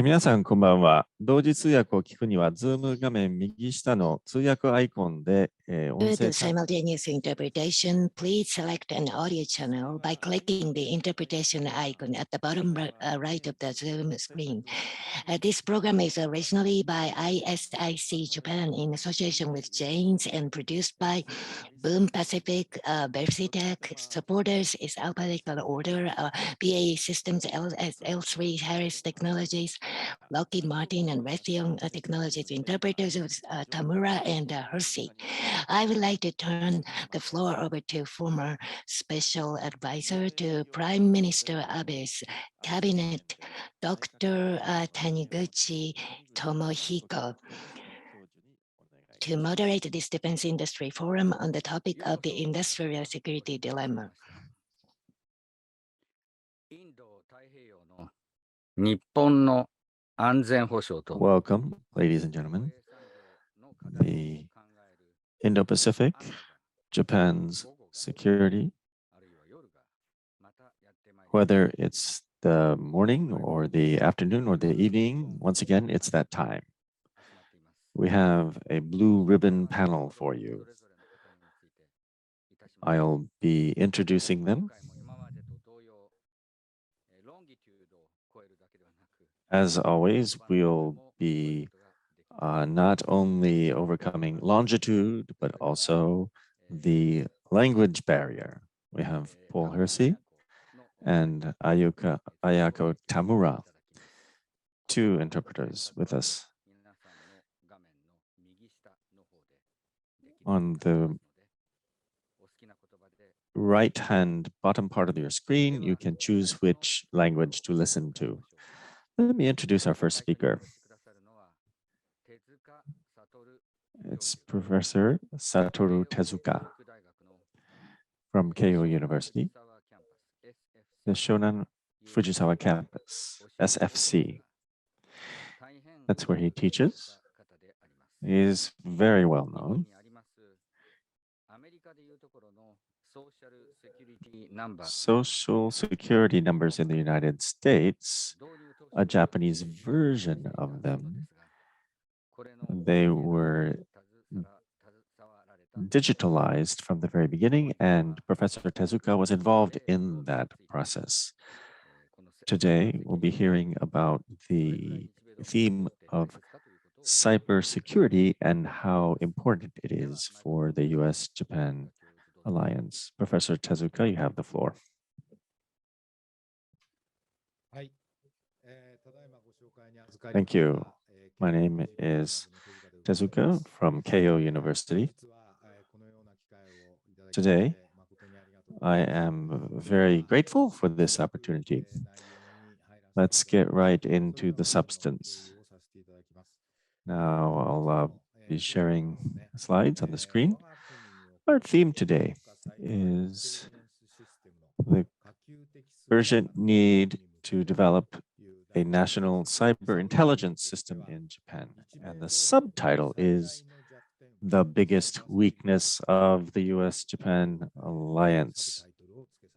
皆さんこんばんは。同時通訳を聞くには、Zoom 画面右下の通訳アイコンで、音 To 声 the simultaneous interpretation, please select an audio channel by clicking the interpretation icon at the bottom right of the Zoom screen. This program is originally by ISIC Japan in association with Janes and produced by Boom Pacific, Versitech. Supporters is alphabetical order, BAE Systems, L3 Harris Technologies, Lockheed Martin, and Raytheon Technologies. Interpreters is Tamura and Hersey. I would like to turn the floor over to former Special Advisor to Prime Minister Abe's Cabinet, Dr. Taniguchi Tomohiko, to moderate this Defense Industry Forum on the topic of the industrial security dilemma. Welcome, ladies and gentlemen. The Indo-Pacific, Japan's security, whether it's the morning or the afternoon or the evening, once again, it's that time. We have a blue ribbon panel for you. I'll be introducing them. As always, we'll be not only overcoming longitude, but also the language barrier. We have Paul Hersey and Ayako Tamura, two interpreters with us. On the right-hand bottom part of your screen, you can choose which language to listen to. Let me introduce our first speaker. It's Professor Satoru Tezuka from Keio University, the Shonan Fujisawa campus, SFC. That's where he teaches. He is very well known. Social security numbers in the United States, a Japanese version of them. They were digitalized from the very beginning, and Professor Tezuka was involved in that process. Today, we'll be hearing about the theme of cybersecurity and how important it is for the US-Japan alliance. Professor Tezuka, you have the floor. Thank you. My name is Tezuka from Keio University. Today, I am very grateful for this opportunity. Let's get right into the substance. Now I'll be sharing slides on the screen. Our theme today is the urgent need to develop a national cyber intelligence system in Japan. And the subtitle is The Biggest Weakness of the US-Japan Alliance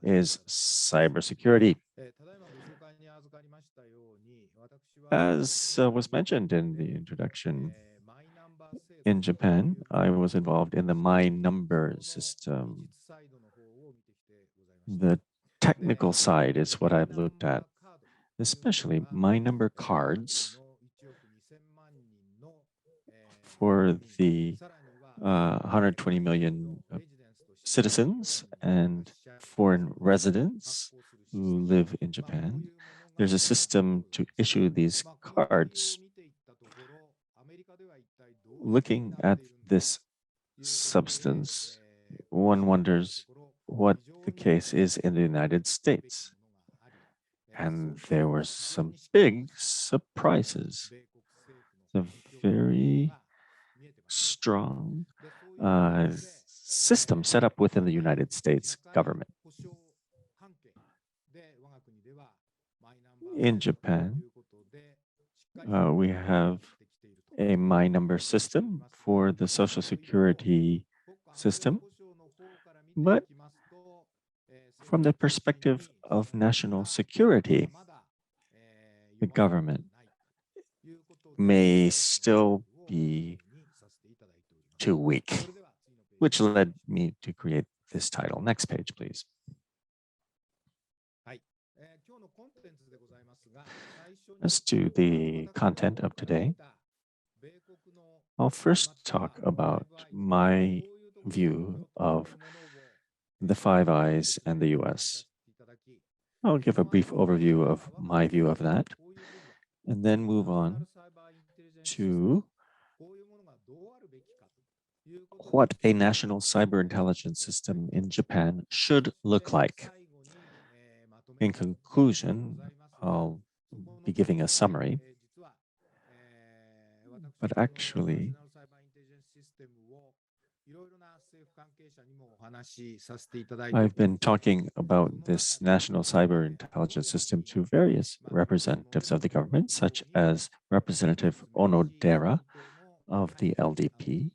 is Cybersecurity. As was mentioned in the introduction, in Japan, I was involved in the My Number system. The technical side is what I've looked at, especially My Number cards for the 120 million citizens and foreign residents who live in Japan. There's a system to issue these cards. Looking at this substance, one wonders what the case is in the United States. And there were some big surprises. A very strong system set up within the United States government. In Japan, we have a My Number system for the Social Security system, but from the perspective of national security, the government may still be too weak, which led me to create this title. Next page, please. As to the content of today, I'll first talk about my view of the Five Eyes and the US. I'll give a brief overview of my view of that, and then move on to what a national cyber intelligence system in Japan should look like. In conclusion, I'll be giving a summary, but actually, I've been talking about this national cyber intelligence system to various representatives of the government, such as Representative Onodera of the LDP.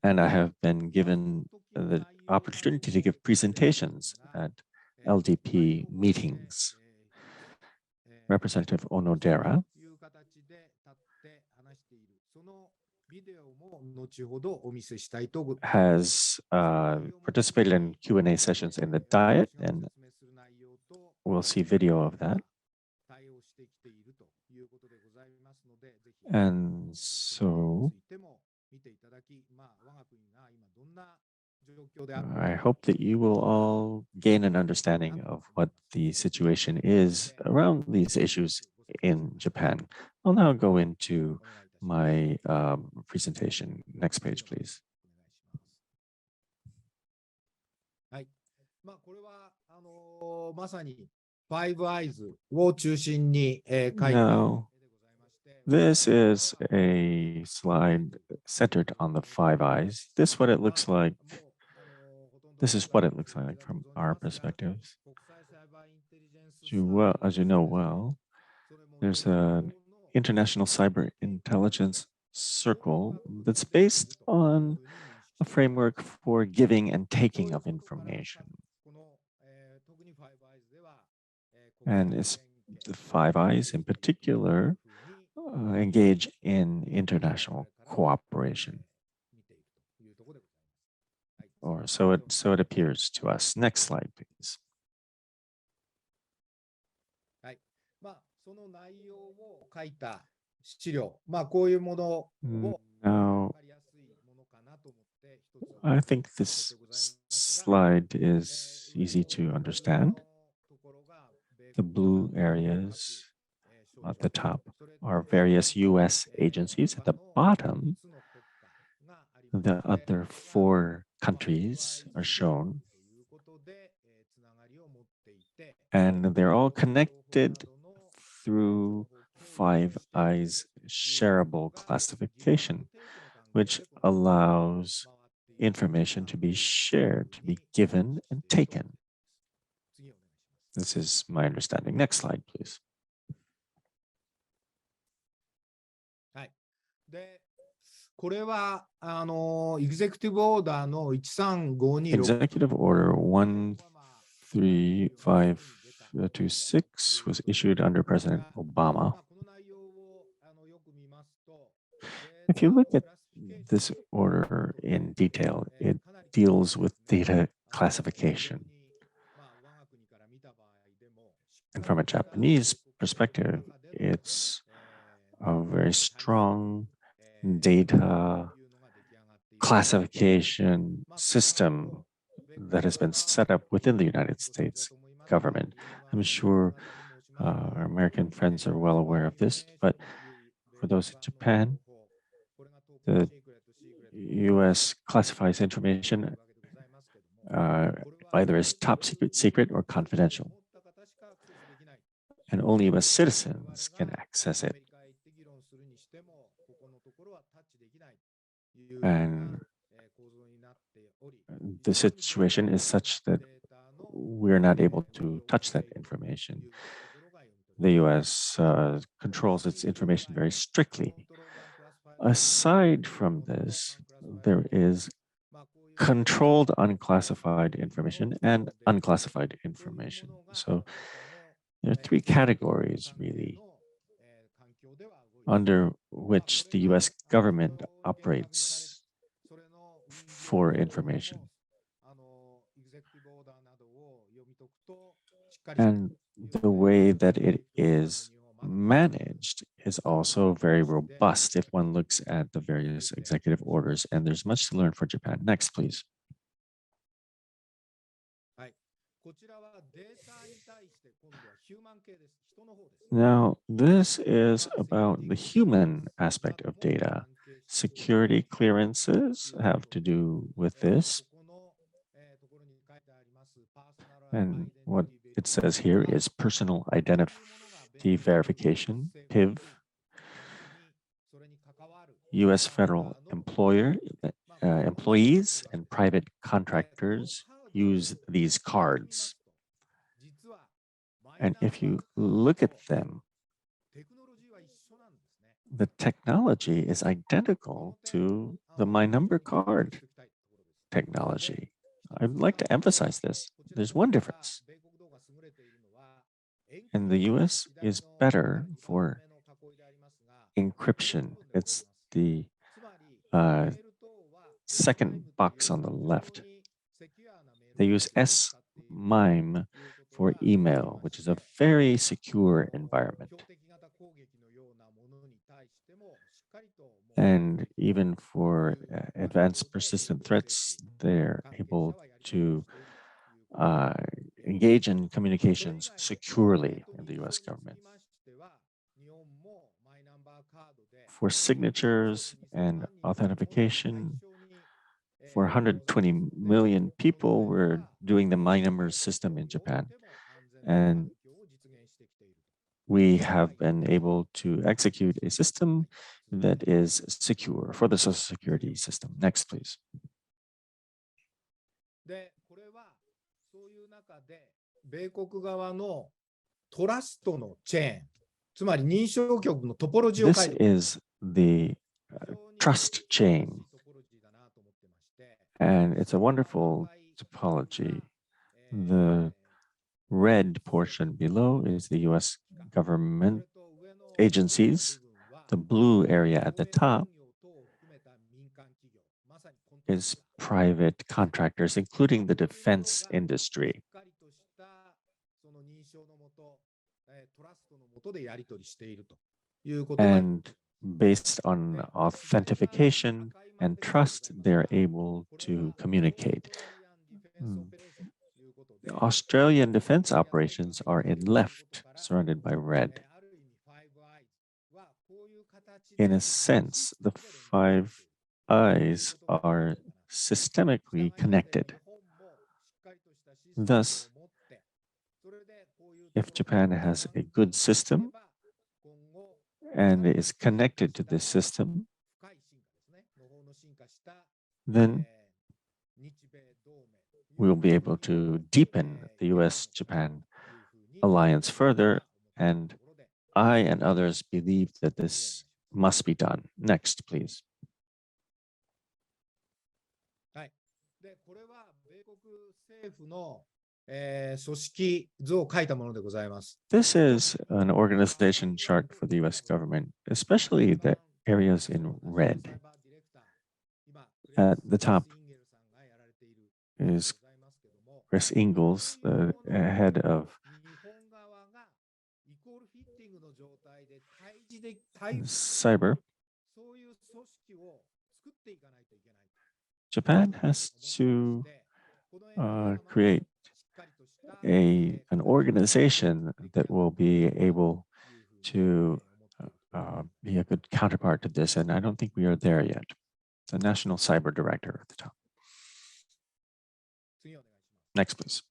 And I have been given the opportunity to give presentations at LDP meetings. Representative Onodera has participated in Q&A sessions in the Diet, and we'll see video of that. And so I hope that you will all gain an understanding of what the situation is around these issues in Japan. I'll now go into my presentation. Next page, please. Now, this is a slide centered on the Five Eyes. This is what it looks like from our perspectives. As you know well, there's an international cyber intelligence circle that's based on a framework for giving and taking of information. And it's the Five Eyes in particular engage in international cooperation. Or so it appears to us. Next slide, please. Now, I think this slide is easy to understand. The blue areas at the top are various US agencies. At the bottom, the other 4 countries are shown. And they're all connected through Five Eyes shareable classification, which allows information to be shared, to be given and taken. This is my understanding. Next slide, please. Executive Order 13526 was issued under President Obama. If you look at this order in detail, it deals with data classification. And from a Japanese perspective, it's a very strong data classification system that has been set up within the United States government. I'm sure our American friends are well aware of this, but for those in Japan, the US classifies information either as top secret, or confidential. And only US citizens can access it. And the situation is such that we're not able to touch that information. The US controls its information very strictly. Aside from this, there is controlled unclassified information and unclassified information. So There are three categories, really, under which the US government operates for information. And the way that it is managed is also very robust if one looks at the various executive orders, and there's much to learn for Japan. Next, please. Now, this is about the human aspect of data. Security clearances have to do with this. And what it says here is personal identity verification, PIV. US federal employees and private contractors use these cards. And if you look at them, the technology is identical to the My Number card technology. I'd like to emphasize this. There's one difference. And the US is better for encryption. It's the second box on the left. They use S-MIME for email, which is a very secure environment. And even for advanced persistent threats, they're able to engage in communications securely in the US government. For signatures and authentication, for 120 million people, we're doing the My Numbers system in Japan. And we have been able to execute a system that is secure for the Social Security system. Next, please. This is the trust chain, and it's a wonderful topology. The red portion below is the US government agencies. The blue area at the top is private contractors, including the defense industry. And based on authentication and trust, they're able to communicate. The Australian defense operations are in left, surrounded by red. In a sense, the Five Eyes are systemically connected. Thus, if Japan has a good system and is connected to this system, then we'll be able to deepen the US-Japan alliance further, and I and others believe that this must be done. Next, please. This is an organization chart for the US government, especially the areas in red. At the top is Chris Ingalls, the head of cyber. Japan has to create an organization that will be able to be a good counterpart to this, and I don't think we are there yet. The National Cyber Director at the top. Next, please.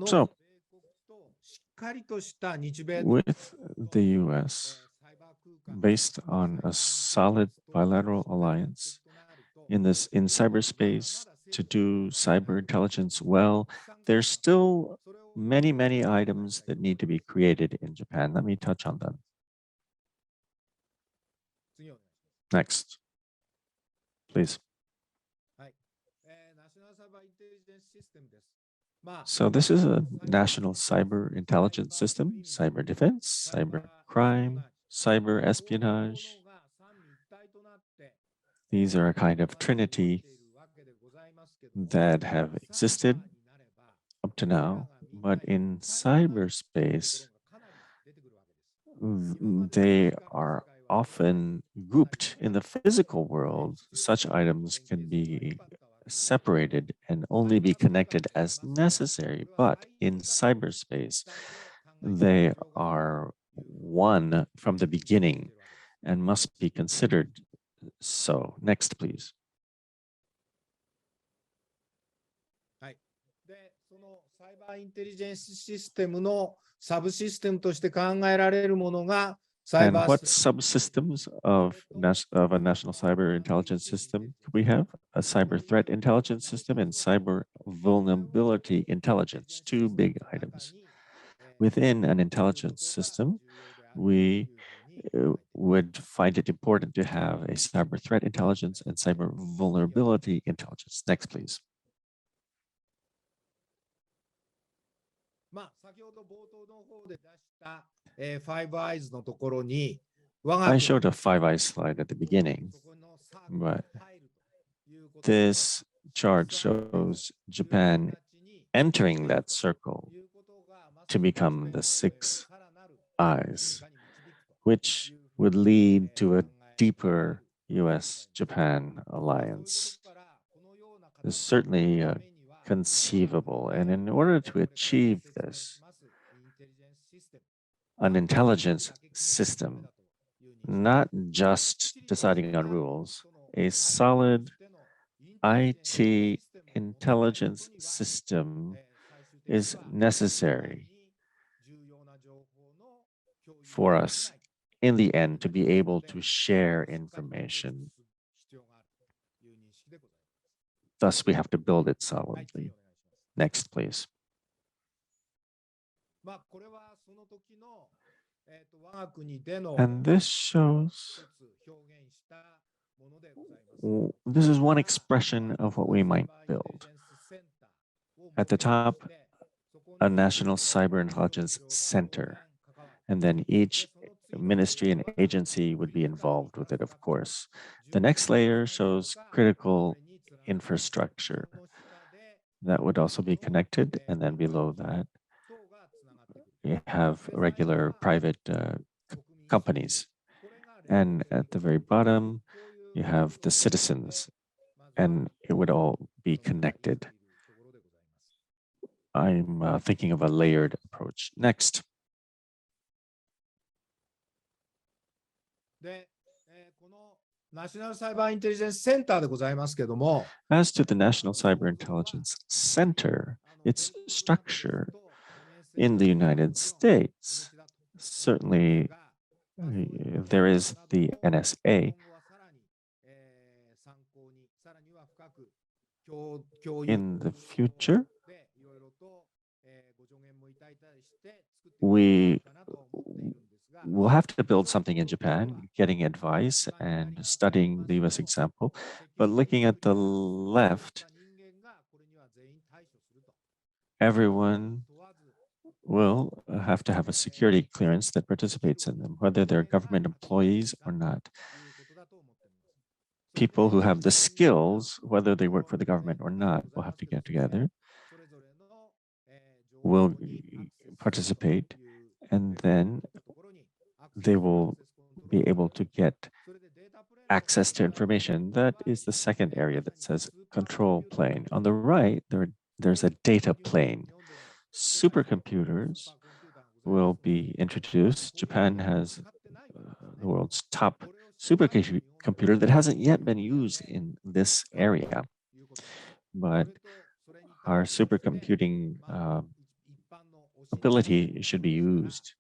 So, with the US, based on a solid bilateral alliance in cyberspace to do cyber intelligence well, there's still many items that need to be created in Japan. Let me touch on them. Next, please. So this is a national cyber intelligence system, cyber defense, cyber crime, cyber espionage. These are a kind of trinity that have existed up to now, but in cyberspace, they are often grouped in the physical world. Such items can be separated and only be connected as necessary, but in cyberspace, they are one from the beginning and must be considered so. Next, please. そのサイバーインテリジェンスシステムのサブシステムとして考えられるものが And what subsystems of a national cyber intelligence system could we have? A cyber threat intelligence system and cyber vulnerability intelligence, two big items. Within an intelligence system, we would find it important to have a cyber threat intelligence and cyber vulnerability intelligence. Next, please. 先ほど冒頭の方で出したFive Eyes のところに I showed a Five Eyes slide at the beginning, but this chart shows Japan entering that circle to become the Six Eyes, which would lead to a deeper US-Japan alliance. It's certainly conceivable, and in order to achieve this, an intelligence system, not just deciding on rules, a solid IT intelligence system is necessary for us in the end to be able to share information. Thus, we have to build it solidly. Next, please. And this shows, this is one expression of what we might build. At the top, a national cyber intelligence center, and then each ministry and agency would be involved with it, of course. The next layer shows critical infrastructure that would also be connected, and then below that, you have regular private companies. And at the very bottom, you have the citizens, and it would all be connected. I'm thinking of a layered approach. Next. As to the National Cyber Intelligence Center, its structure in the United States, certainly there is the NSA. In the future, we will have to build something in Japan, getting advice and studying the US example. But looking at the left, everyone will have to have a security clearance that participates in them, whether they're government employees or not. People who have the skills, whether they work for the government or not, will have to get together, will participate, and then they will be able to get access to information. That is the second area that says control plane. On the right, there's a data plane. Supercomputers will be introduced. Japan has the world's top supercomputer that hasn't yet been used in this area. But our supercomputing ability should be used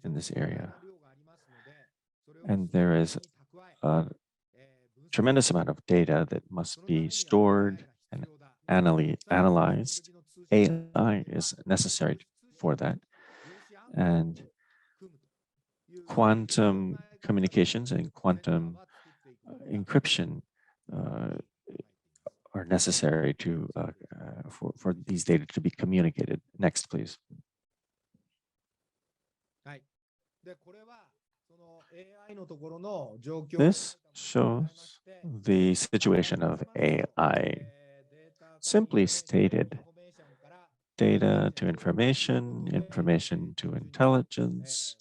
in this area. And there is a tremendous amount of data that must be stored and analyzed. AI is necessary for that. And quantum communications and quantum encryption are necessary to for these data to be communicated. Next, please. This shows the situation of AI. Simply stated, data to information, information to intelligence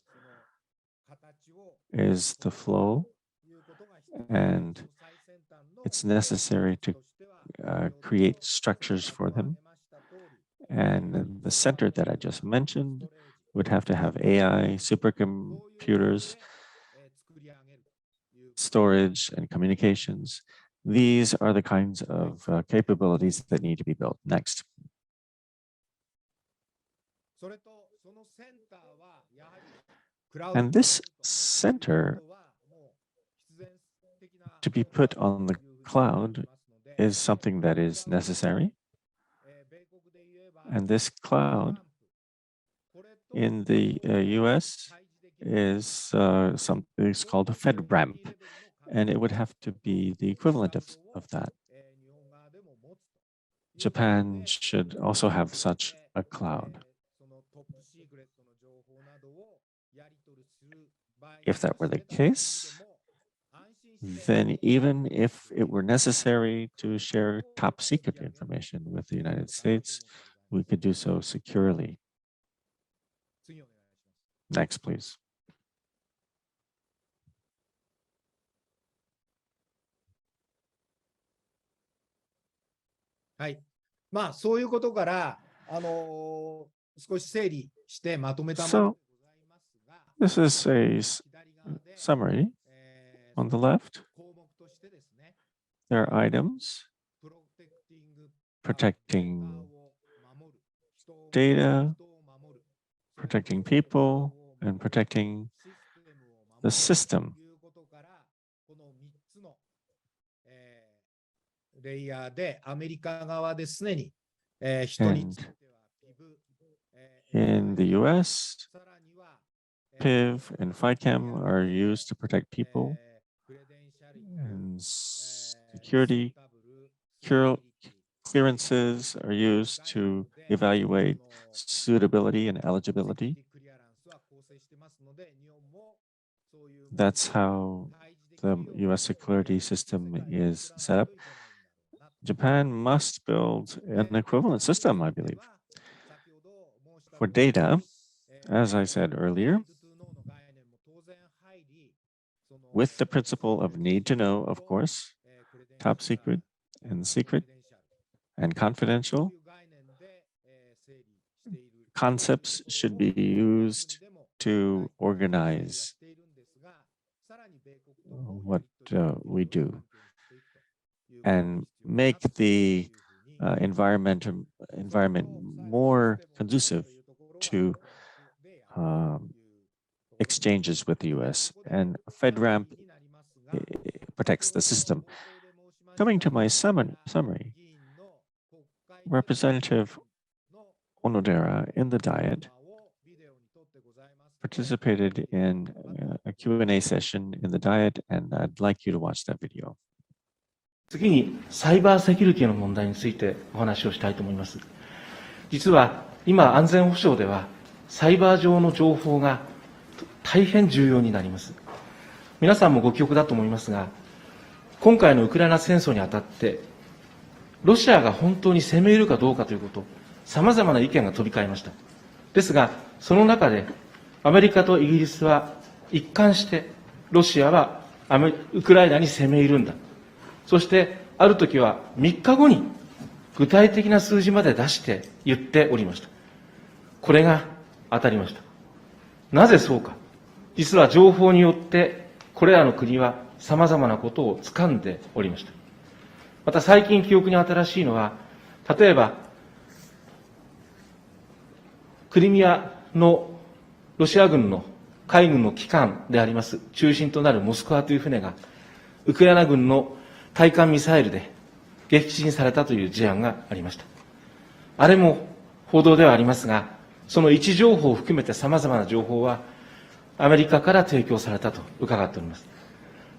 is the flow, and it's necessary to create structures for them. And the center that I just mentioned would have to have AI, supercomputers, storage, and communications. These are the kinds of capabilities that need to be built. Next. And this center to be put on the cloud is something that is necessary. And this cloud in the US is something called a FedRAMP, and it would have to be the equivalent of that. Japan should also have such a cloud. If that were the case, then even if it were necessary to share top secret information with the United States, we could do so securely. Next, please. So this is a summary. On the left, there are items protecting data, protecting people, and protecting the system. And in the US, PIV and FICAM are used to protect people, and security clearances are used to evaluate suitability and eligibility. That's how the US security system is set up. Japan must build an equivalent system, I believe. For data, as I said earlier, with the principle of need to know, of course, top secret and confidential, concepts should be used to organize what we do and make the environment more conducive to exchanges with the US, and FedRAMP protects the system. Coming to my summary, Representative Onodera in the Diet participated in a Q&A session in the Diet, and I'd like you to watch that video. 次にサイバーセキュリティの問題についてお話をしたいと思います。実は今安全保障ではサイバー上の情報が大変重要になります。皆さんもご記憶だと思いますが、今回のウクライナ戦争にあたってロシアが本当に攻め入るかどうかということ、さまざまな意見が飛び交いました。ですがその中でアメリカとイギリスは一貫してロシアはウクライナに攻め入るんだ、そしてある時は3日後に具体的な数字まで出して言っておりました。これが当たりました。なぜそうか。実は情報によってこれらの国はさまざまなことを掴んでおりました。また最近記憶に新しいのは、例えばクリミアのロシア軍の海軍の機関であります中心となるモスクワという船がウクライナ軍の対艦ミサイルで撃沈されたという事案がありました。あれも報道ではありますが、その位置情報を含めてさまざまな情報はアメリカから提供されたと伺っております。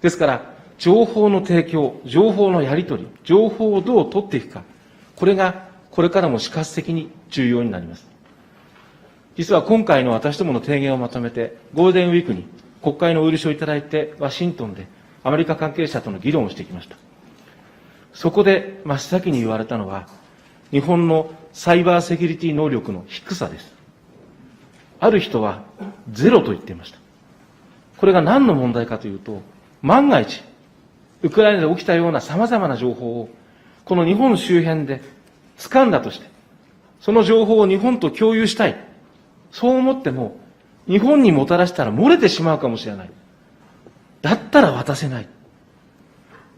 ですから、情報の提供、情報のやり取り、情報をどう取っていくか、これがこれからも死活的に重要になります。実は今回の私どもの提言をまとめて、ゴールデンウィークに国会のお許しをいただいて、ワシントンでアメリカ関係者との議論をしてきました。そこで真っ先に言われたのは、日本のサイバーセキュリティ能力の低さです。ある人はゼロと言っていました。これが何の問題かというと、万が一、ウクライナで起きたような様々な情報を、この日本周辺で掴んだとして、その情報を日本と共有したい。そう思っても、日本にもたらしたら漏れてしまうかもしれない。だったら渡せない。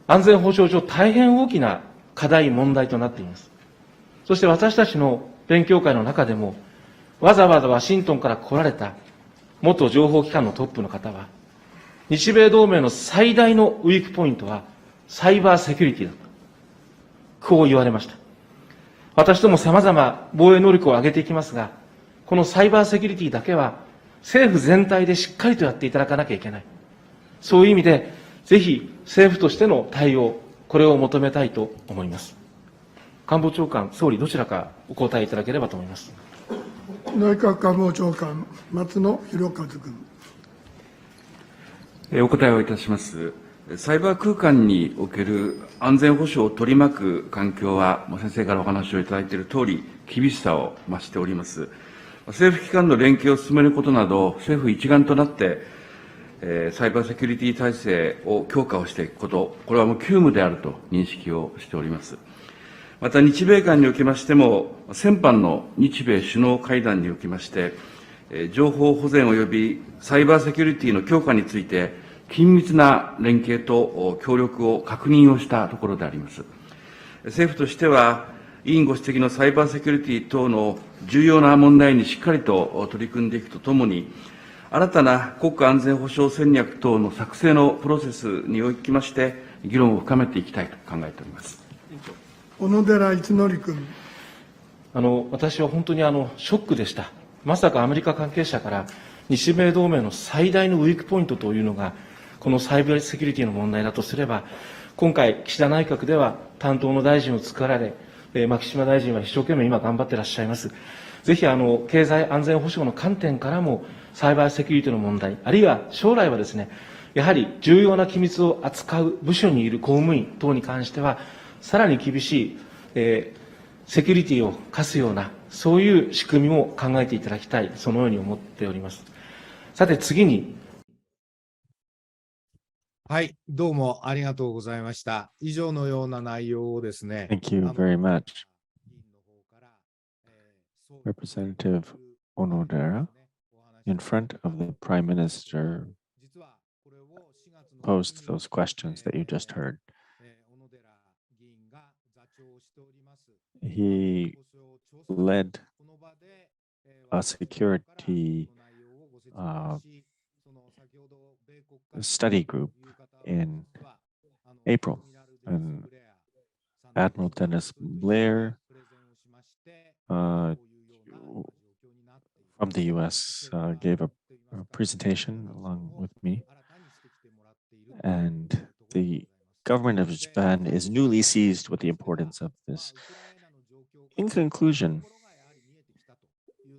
安全保障上大変大きな課題、問題となっています。そして私たちの勉強会の中でも、わざわざワシントンから来られた元情報機関のトップの方は、日米同盟の最大のウィークポイントはサイバーセキュリティだと。こう言われました。私ども様々防衛能力を上げていきますが、このサイバーセキュリティだけは政府全体でしっかりとやっていただかなきゃいけない。そういう意味で、ぜひ政府としての対応、これを求めたいと思います。官房長官、総理どちらかお答えいただければと思います。内閣官房長官、松野博一君。お答えをいたします。サイバー空間における安全保障を取り巻く環境は、先生からお話をいただいているとおり、厳しさを増しております。政府機関の連携を進めることなど、政府一丸となって、サイバーセキュリティ体制を強化をしていくこと、これはもう急務であると認識をしております。また、日米間におきましても、先般の日米首脳会談におきまして、情報保全及びサイバーセキュリティの強化について、緊密な連携と協力を確認をしたところであります。政府としては、委員ご指摘のサイバーセキュリティ等の重要な問題にしっかりと取り組んでいくとともに、新たな国家安全保障戦略等の作成のプロセスにおきまして、議論を深めていきたいと考えております。小野寺一則君。私は本当にショックでした。まさかアメリカ関係者から日米同盟の最大のウィークポイントというのが、このサイバーセキュリティの問題だとすれば、今回、岸田内閣では担当の大臣を作られ、牧島大臣は一生懸命今頑張っていらっしゃいます。ぜひ経済安全保障の観点からも、サイバーセキュリティの問題、あるいは将来はですね、やはり重要な機密を扱う部署にいる公務員等に関しては、さらに厳しい、セキュリティを課すような、そういう仕組みも考えていただきたい、そのように思っております。さて次に。はい、どうもありがとうございました。以上のような内容をですね。Thank you very much. Representative Onodera, in front of the Prime Minister, posed those questions that you just heard. He led a security study group in April, and Admiral Dennis Blair from the US gave a presentation along with me, and the government of Japan is newly seized with the importance of this. In conclusion,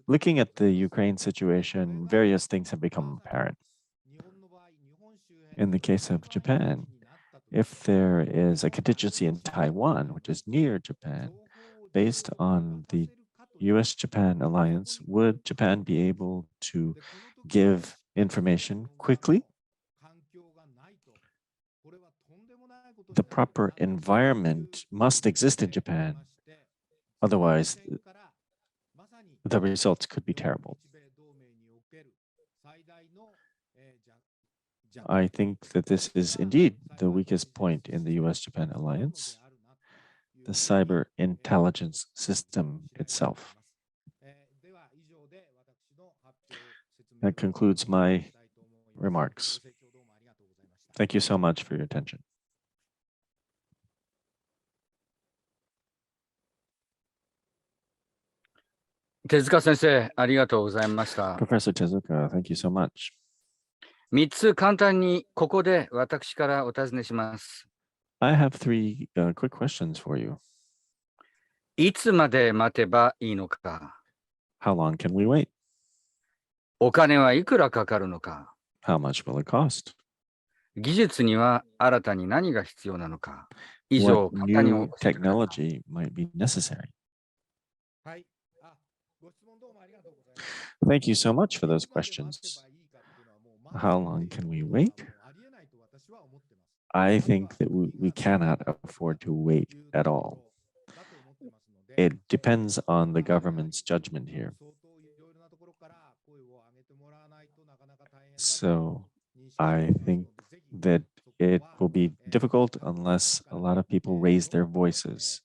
looking at the Ukraine situation, various things have become apparent. In the case of Japan, if there is a contingency in Taiwan, which is near Japan, based on the US-Japan alliance, would Japan be able to give information quickly? The proper environment must exist in Japan. Otherwise, the results could be terrible. I think that this is indeed the weakest point in the US-Japan alliance, the cyber intelligence system itself. That concludes my remarks. Thank you so much for your attention. Tezuka 先生、ありがとうございました。Professor Tezuka, thank you so much. 3つ簡単にここで私からお尋ねします。I have three quick questions for you. いつまで待てばいいのか。How long can we wait? お金はいくらかかるのか。How much will it cost? 技術には新たに何が必要なのか。以上、 What 簡単にお new 答えください。 technology might be necessary? はい。ご質問どうもありがとうございます。 Thank you so much for those questions. How long can we wait? I think that we cannot afford to wait at all. It depends on the government's judgment here. So I think that it will be difficult unless a lot of people raise their voices.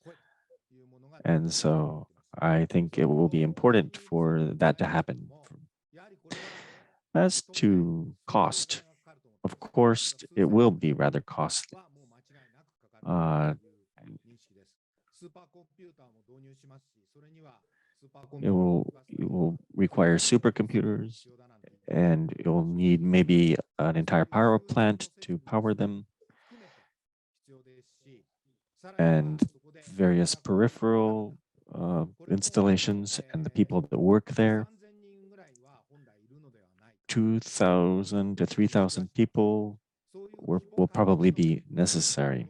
And so I think it will be important for that to happen. As to cost, of course, it will be rather costly. It will require supercomputers, and it will need maybe an entire power plant to power them, and various peripheral installations and the people that work there. 2,000 to 3,000 people will probably be necessary.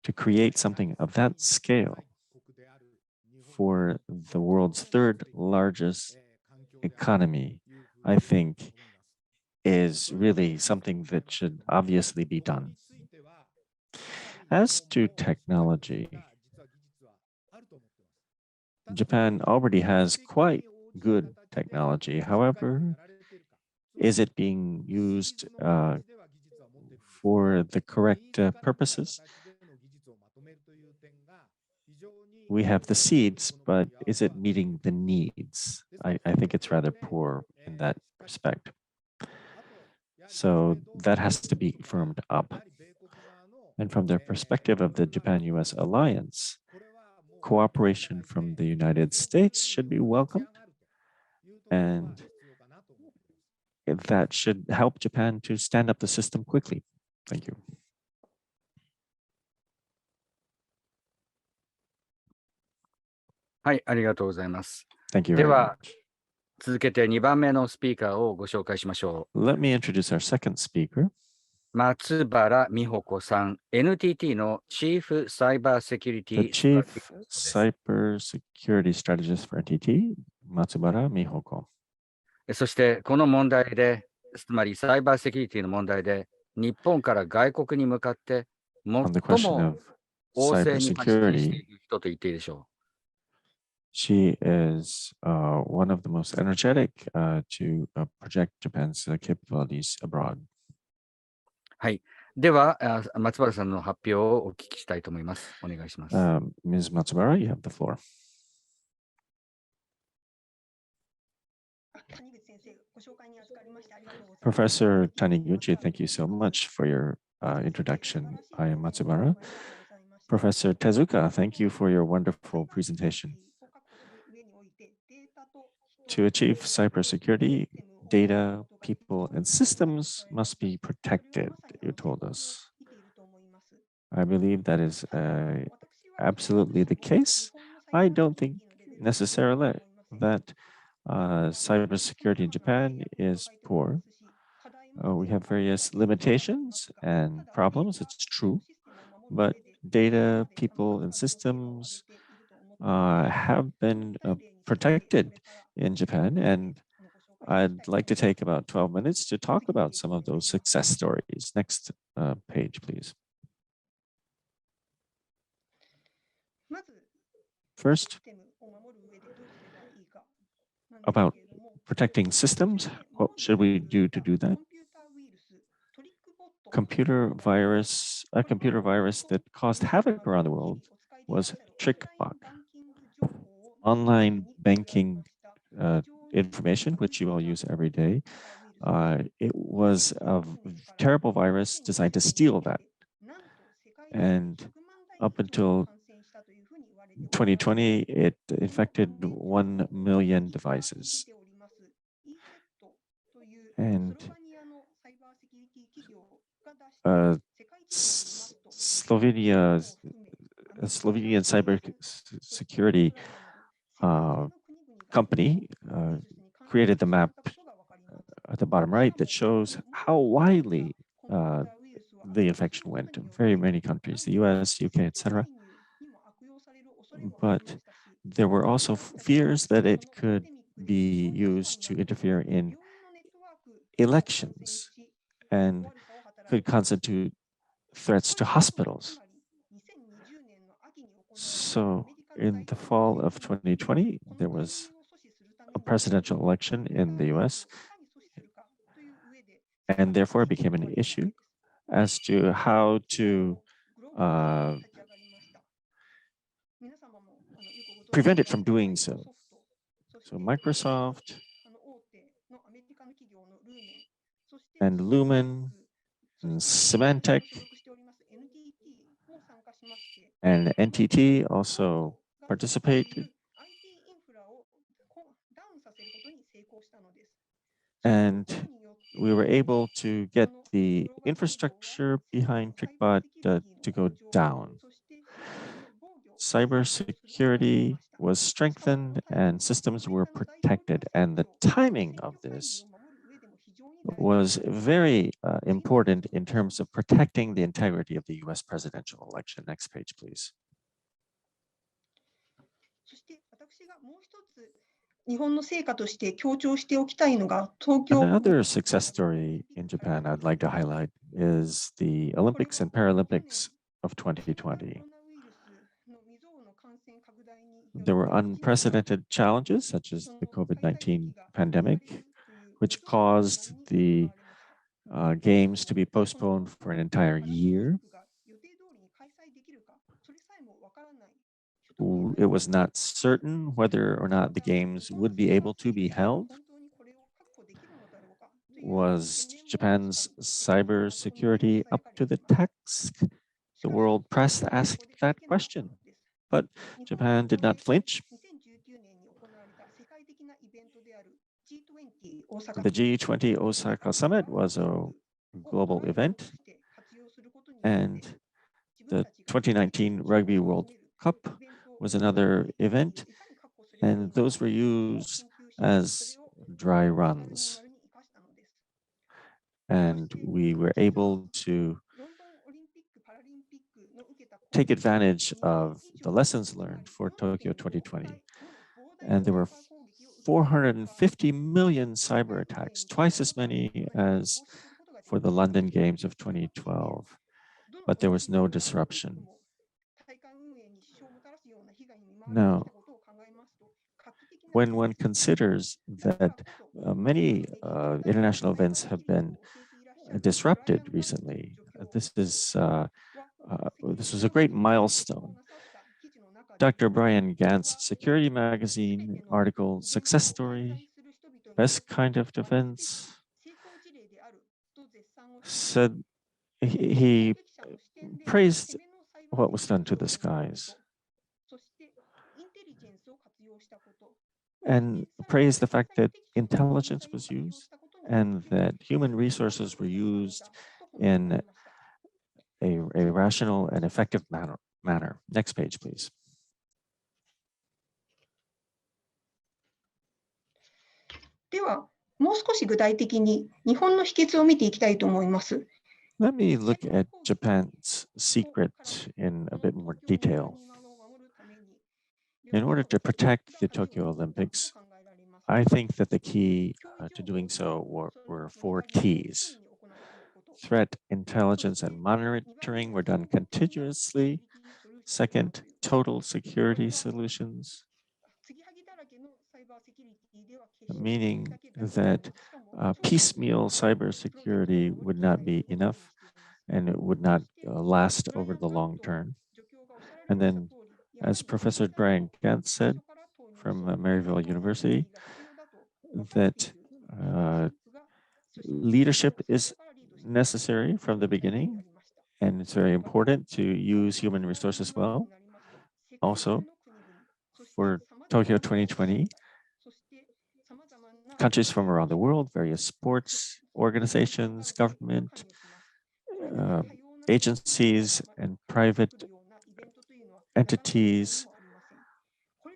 To create something of that scale for the world's third largest economy, I think, is really something that should obviously be done. As to technology, Japan already has quite good technology. However, is it being used for the correct purposes? We have the seeds, but is it meeting the needs? I think it's rather poor in that respect. So that has to be firmed up. And from the perspective of the Japan-US alliance, cooperation from the United States should be welcomed, and that should help Japan to stand up the system quickly. Thank you. はい、ありがとうございます。 Thank you で very は、 much. 続けて2番目のスピーカーをご紹介しましょう。 Let me introduce our second speaker. 松原美穂子さん、NTT のチーフサイバーセキュリテ The ィ Chief Cybersecurity Strategist for NTT, Matsubara Mihoko. そしてこの問題で、つまりサイバーセキュリティの問題で、日本から外国に向かって最 On the question も of 旺盛に発信して cybersecurity, いる人と言っていいでしょ she is one of the most energetic to project Japan's capabilities abroad. う。はい。では、松原さんの発表をお聞きしたいと思います。お願いします。 Ms. Matsubara, you have the floor. Professor Taniguchi, thank you so much for your introduction. I am Matsubara. Professor Tezuka, thank you for your wonderful presentation. To achieve cybersecurity, data, people, and systems must be protected, you told us. I believe that is absolutely the case. I don't think necessarily that cybersecurity in Japan is poor. We have various limitations and problems, it's true, but data, people, and systems have been protected in Japan, and I'd like to take about 12 minutes to talk about some of those success stories. Next page, please. First, about protecting systems. What should we do to do that? A computer virus that caused havoc around the world was TrickBot. Online banking information, which you all use every day. It was a terrible virus designed to steal that. And up until 2020, it infected 1 million devices. And Slovenian cyber security company created the map at the bottom right that shows how widely the infection went in very many countries, the US, UK, etc. But there were also fears that it could be used to interfere in elections and could constitute threats to hospitals. So in the fall of 2020, there was a presidential election in the US, and therefore it became an issue as to how to prevent it from doing so. So Microsoft and Lumen and Symantec and NTT also participated. And we were able to get the infrastructure behind TrickBot to go down. Cybersecurity was strengthened and systems were protected. And the timing of this was very important in terms of protecting the integrity of the US presidential election. Next page, please. Another success story in Japan I'd like to highlight is the Olympics and Paralympics of 2020. There were unprecedented challenges such as the COVID-19 pandemic, which caused the games to be postponed for an entire year. It was not certain whether or not the games would be able to be held. Was Japan's cybersecurity up to the task? The world press asked that question, but Japan did not flinch. The G20 Osaka Summit was a global event, and the 2019 Rugby World Cup was another event, and those were used as dry runs. And we were able to take advantage of the lessons learned for Tokyo 2020. And there were 450 million cyber attacks, twice as many as for the London Games of 2012, but there was no disruption. Now, when one considers that many international events have been disrupted recently, this was a great milestone. Dr. Brian Gant's Security Magazine article, Success Story, Best Kind of Defense, said he praised what was done to the skies and praised the fact that intelligence was used and that human resources were used in a rational and effective manner. Next page, please. Let me look at Japan's secret in a bit more detail. In order to protect the Tokyo Olympics, I think that the key to doing so were 4 T's. Threat intelligence and monitoring were done continuously. Second, total security solutions, meaning that piecemeal cybersecurity would not be enough and it would not last over the long term. And then, as Professor Brian Gantz said from Maryville University, that leadership is necessary from the beginning, and it's very important to use human resources well. Also, for Tokyo 2020, countries from around the world, various sports organizations, government, agencies and private entities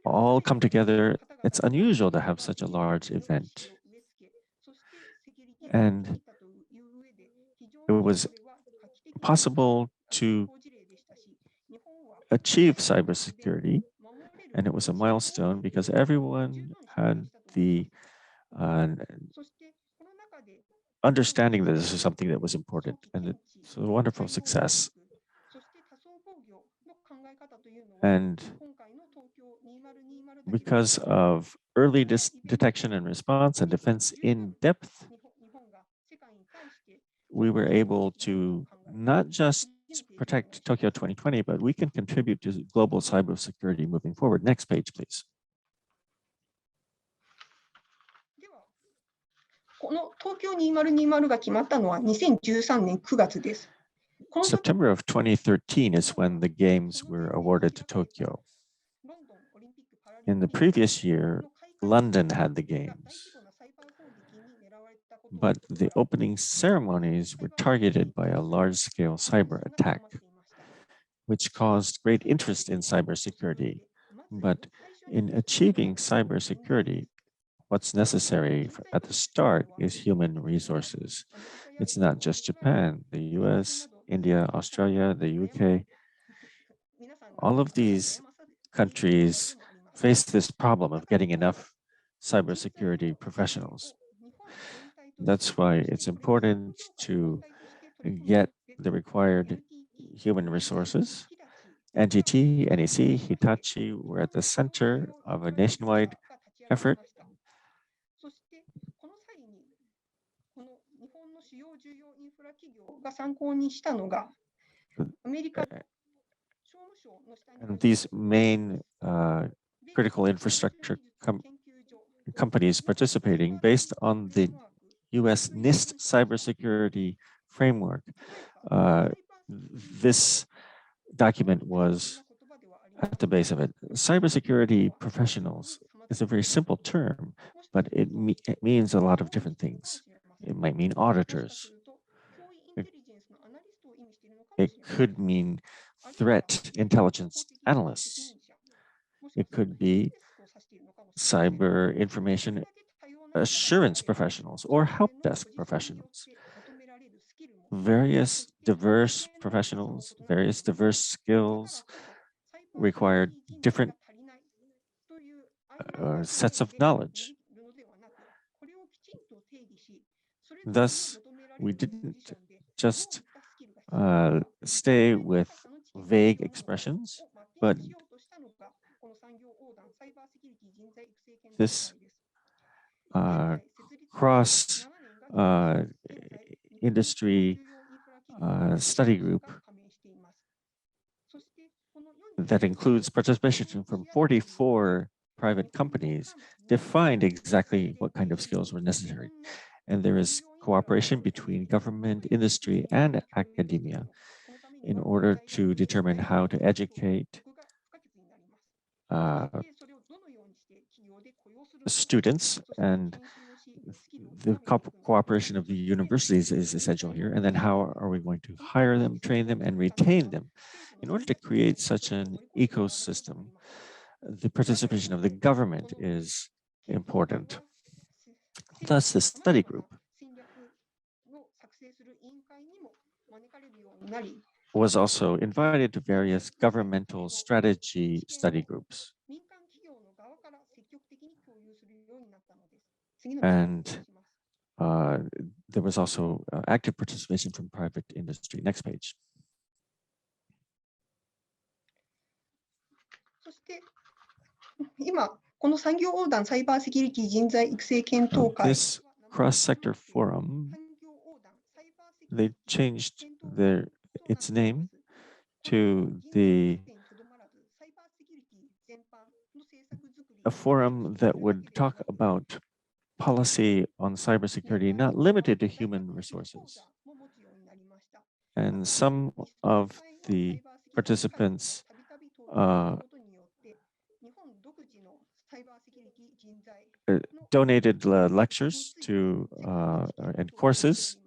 all come together. It's unusual to have such a large event. And it was possible to achieve cybersecurity, and it was a milestone because everyone had the understanding that this is something that was important, and it's a wonderful success. And because of early detection and response and defense in depth, we were able to not just protect Tokyo 2020, but we can contribute to global cybersecurity moving forward. Next page, please. この東京2020が決まったのは2013年9月です。 September of 2013 is when the games were awarded to Tokyo. In the previous year, London had the games, but the opening ceremonies were targeted by a large-scale cyber attack, which caused great interest in cybersecurity. But in achieving cybersecurity, what's necessary at the start is human resources. It's not just Japan, the US, India, Australia, the UK. All of these countries face this problem of getting enough cybersecurity professionals. That's why it's important to get the required human resources. NTT, NEC, Hitachi were at the center of a nationwide effort. And these main critical infrastructure companies participating based on the US NIST cybersecurity framework. This document was at the base of it. Cybersecurity professionals is a very simple term, but it means a lot of different things. It might mean auditors. It could mean threat intelligence analysts. It could be cyber information assurance professionals or help desk professionals. Various diverse professionals, various diverse skills require different sets of knowledge. Thus, we didn't just stay with vague expressions, but this cross industry study group that includes participation from 44 private companies defined exactly what kind of skills were necessary. And there is cooperation between government, industry, and academia in order to determine how to educate students, and the cooperation of the universities is essential here. And then how are we going to hire them, train them, and retain them? In order to create such an ecosystem, the participation of the government is important. Thus, the study group was also invited to various governmental strategy study groups. And there was also active participation from private industry. Next page. This cross-sector forum, they changed its name to a forum that would talk about policy on cybersecurity, not limited to human resources. And some of the participants donated lectures to and courses,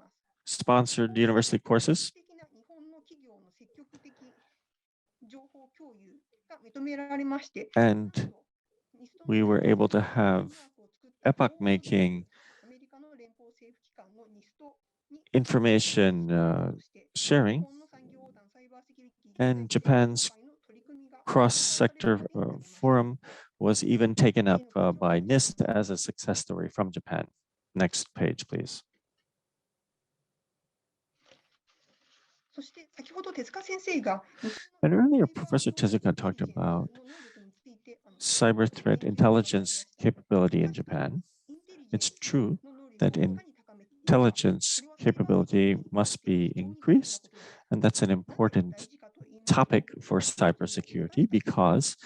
sponsored university courses. And we were able to have epoch-making information sharing, and Japan's cross-sector forum was even taken up by NIST as a success story from Japan. Next page, please. And earlier, Professor Tezuka talked about cyber threat intelligence capability in Japan. It's true that intelligence capability must be increased, and that's an important topic for cybersecurity because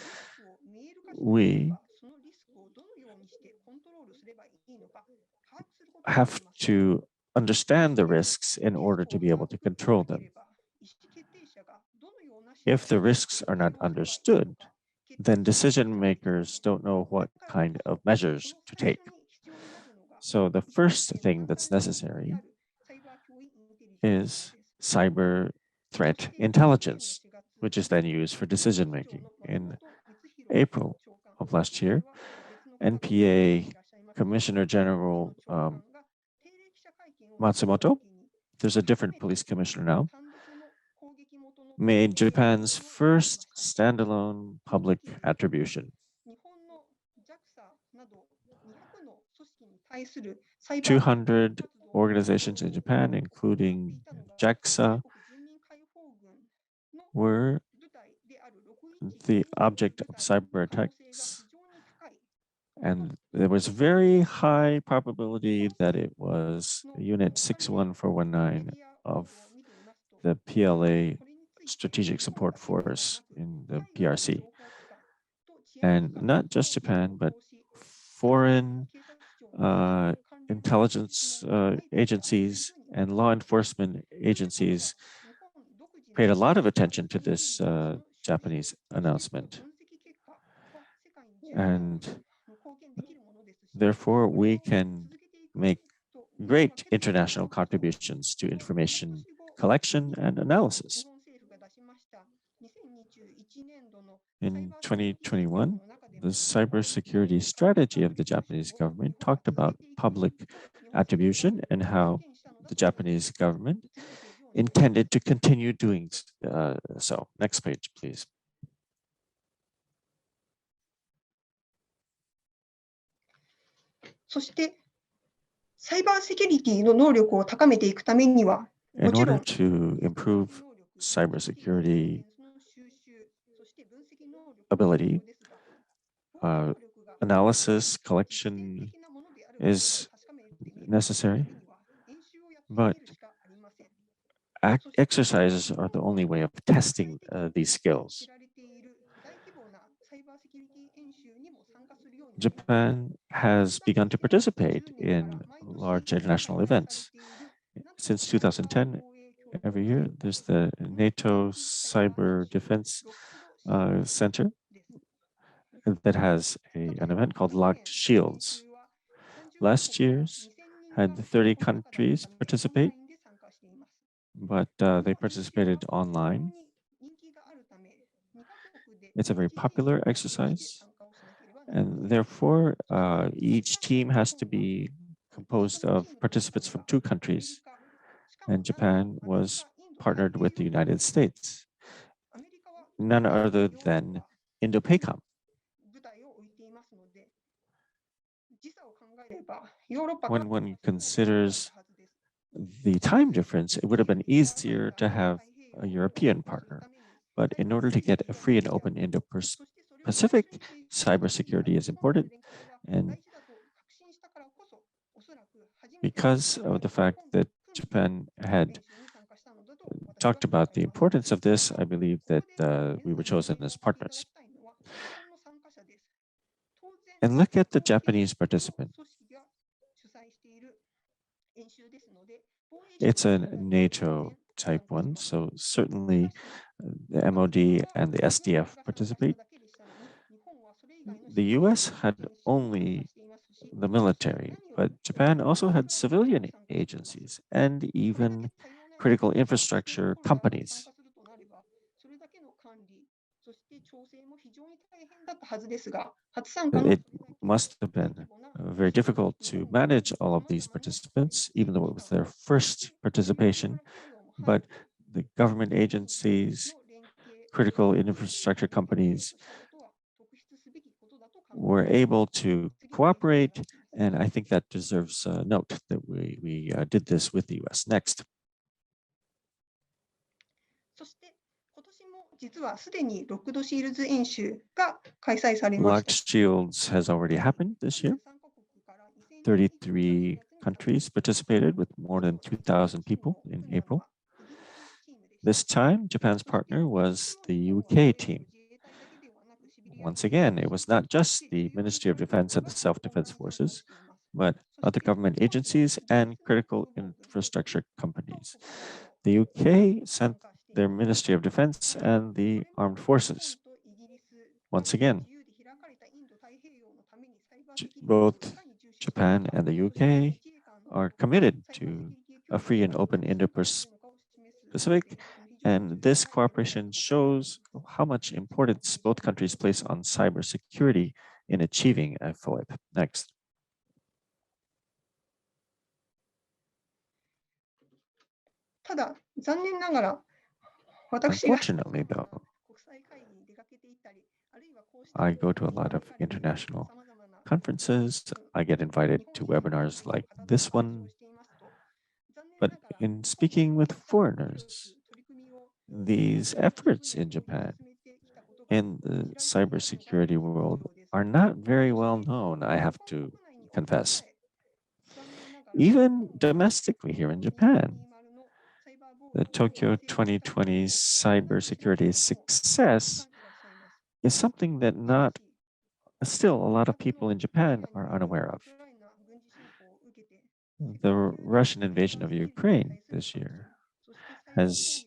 we have to understand the risks in order to be able to control them. If the risks are not understood, then decision makers don't know what kind of measures to take. So the first thing that's necessary is cyber threat intelligence, which is then used for decision making. In April of last year, NPA Commissioner General Matsumoto, there's a different police commissioner now, made Japan's first standalone public attribution. 200 organizations in Japan, including JAXA, were the object of cyber attacks. And there was very high probability that it was Unit 61419 of the PLA Strategic Support Force in the PRC. And not just Japan, but foreign intelligence agencies and law enforcement agencies paid a lot of attention to this Japanese announcement. And therefore, we can make great international contributions to information collection and analysis. In 2021, the cybersecurity strategy of the Japanese government talked about public attribution and how the Japanese government intended to continue doing so. Next page, please. In order to improve cybersecurity ability, analysis, collection is necessary, but exercises are the only way of testing these skills. Japan has begun to participate in large international events. Since 2010, every year, there's the NATO Cyber Defense Center that has an event called Locked Shields. Last year's had 30 countries participate, but they participated online. It's a very popular exercise, and therefore each team has to be composed of participants from 2 countries, and Japan was partnered with the United States, none other than Indo-PACOM. When one considers the time difference, it would have been easier to have a European partner. But in order to get a free and open Indo-Pacific, cybersecurity is important. And because of the fact that Japan had talked about the importance of this, I believe that we were chosen as partners. And look at the Japanese participant. It's a NATO type one, so certainly the MOD and the SDF participate. The US had only the military, but Japan also had civilian agencies and even critical infrastructure companies. It must have been very difficult to manage all of these participants, even though it was their first participation. But the government agencies, critical infrastructure companies were able to cooperate, and I think that deserves a note that we did this with the US. Next. そして今年も実はすでにロックドシールズ演習が開催されまし Locked た。 Shields has already happened this year. 33 countries participated with more than 2,000 people in April. This time, Japan's partner was the UK team. Once again, it was not just the Ministry of Defense and the Self-Defense Forces, but other government agencies and critical infrastructure companies. The UK sent their Ministry of Defense and the armed forces. Once again, both Japan and the UK are committed to a free and open Indo-Pacific, and this cooperation shows how much importance both countries place on cybersecurity in achieving a FOIP. Next. ただ残念ながら私が Unfortunately, though, I go to a lot of international conferences. I get invited to webinars like this one. But in speaking with foreigners, these efforts in Japan in the cybersecurity world are not very well known, I have to confess. Even domestically here in Japan, the Tokyo 2020 cybersecurity success is something that still a lot of people in Japan are unaware of. The Russian invasion of Ukraine this year has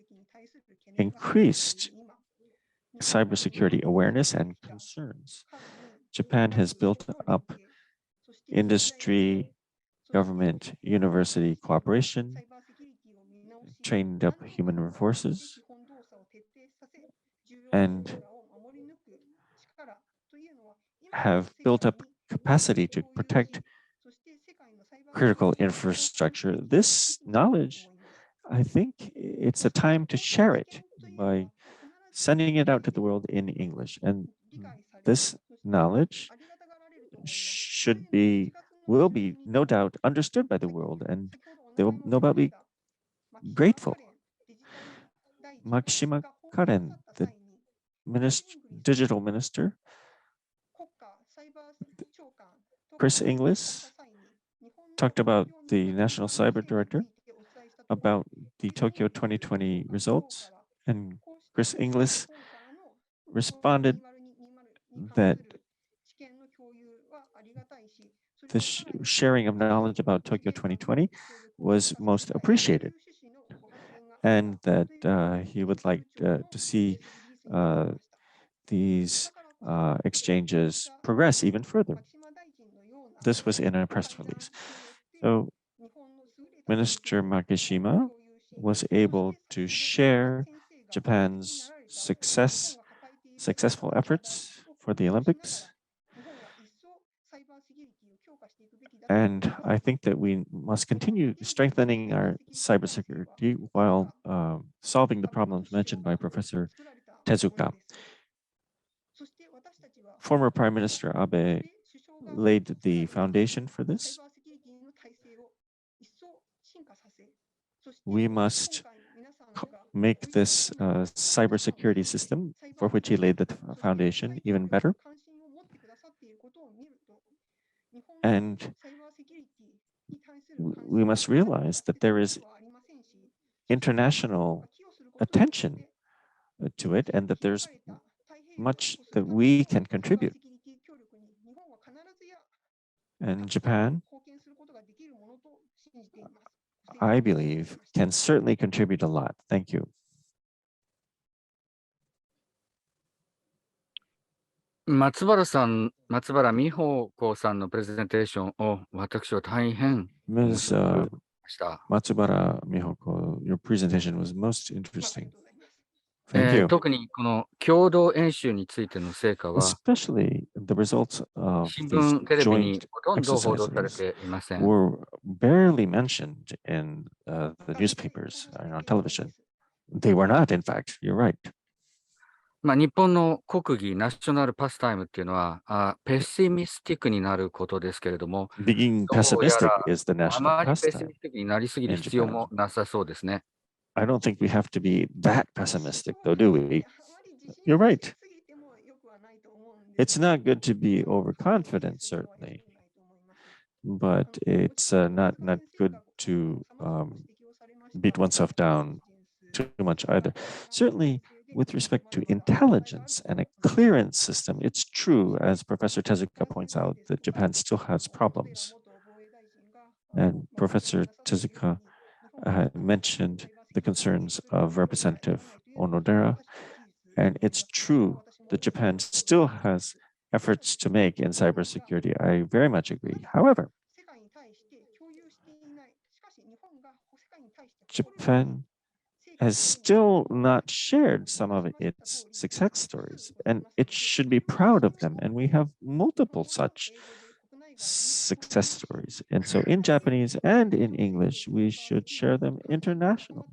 increased cybersecurity awareness and concerns. Japan has built up industry, government, university cooperation, trained up human resources, and have built up capacity to protect critical infrastructure. This knowledge, I think it's a time to share it by sending it out to the world in English. And this knowledge will be no doubt understood by the world, and they will no doubt be grateful. Makishima Karen, the digital minister, Chris Inglis talked about the National Cyber Director, about the Tokyo 2020 results, and Chris Inglis responded that the sharing of knowledge about Tokyo 2020 was most appreciated, and that he would like to see these exchanges progress even further. This was in a press release. So Minister Makishima was able to share Japan's successful efforts for the Olympics. And I think that we must continue strengthening our cybersecurity while solving the problems mentioned by Professor Tezuka. Former Prime Minister Abe laid the foundation for this. We must make this cybersecurity system for which he laid the foundation even better. And we must realize that there is international attention to it, and that there's much that we can contribute. And Japan, I believe, can certainly contribute a lot. Thank you. 松原美穂子さんのプレゼンテーションを私は大変面 Ms. 白く思いました。 Matsubara Mihoko, your presentation was most interesting. Thank you. 特にこの共同演習についての成果は、 Especially the results of 新 these 聞、テレビに joint ほとんど報道され exercises ていません。 were barely mentioned in the newspapers and on television. They were not, in fact. You're right. まあ、日本の国技、ナショナルパスタイムっていうのは、ペシミスティックになることですけれども、 Being どうや pessimistic ら is the あ national まりペシ pastime ミスティックになりすぎる in 必要 Japan. もなさそうですね。 I don't think we have to be that pessimistic, though, do we? You're right. It's not good to be overconfident, certainly, but it's not good to beat oneself down too much either. Certainly, with respect to intelligence and a clearance system, it's true, as Professor Tezuka points out, that Japan still has problems. And Professor Tezuka mentioned the concerns of Representative Onodera, and it's true that Japan still has efforts to make in cybersecurity. I very much agree. However, Japan has still not shared some of its success stories, and it should be proud of them. And we have multiple such success stories. And so in Japanese and in English, we should share them internationally.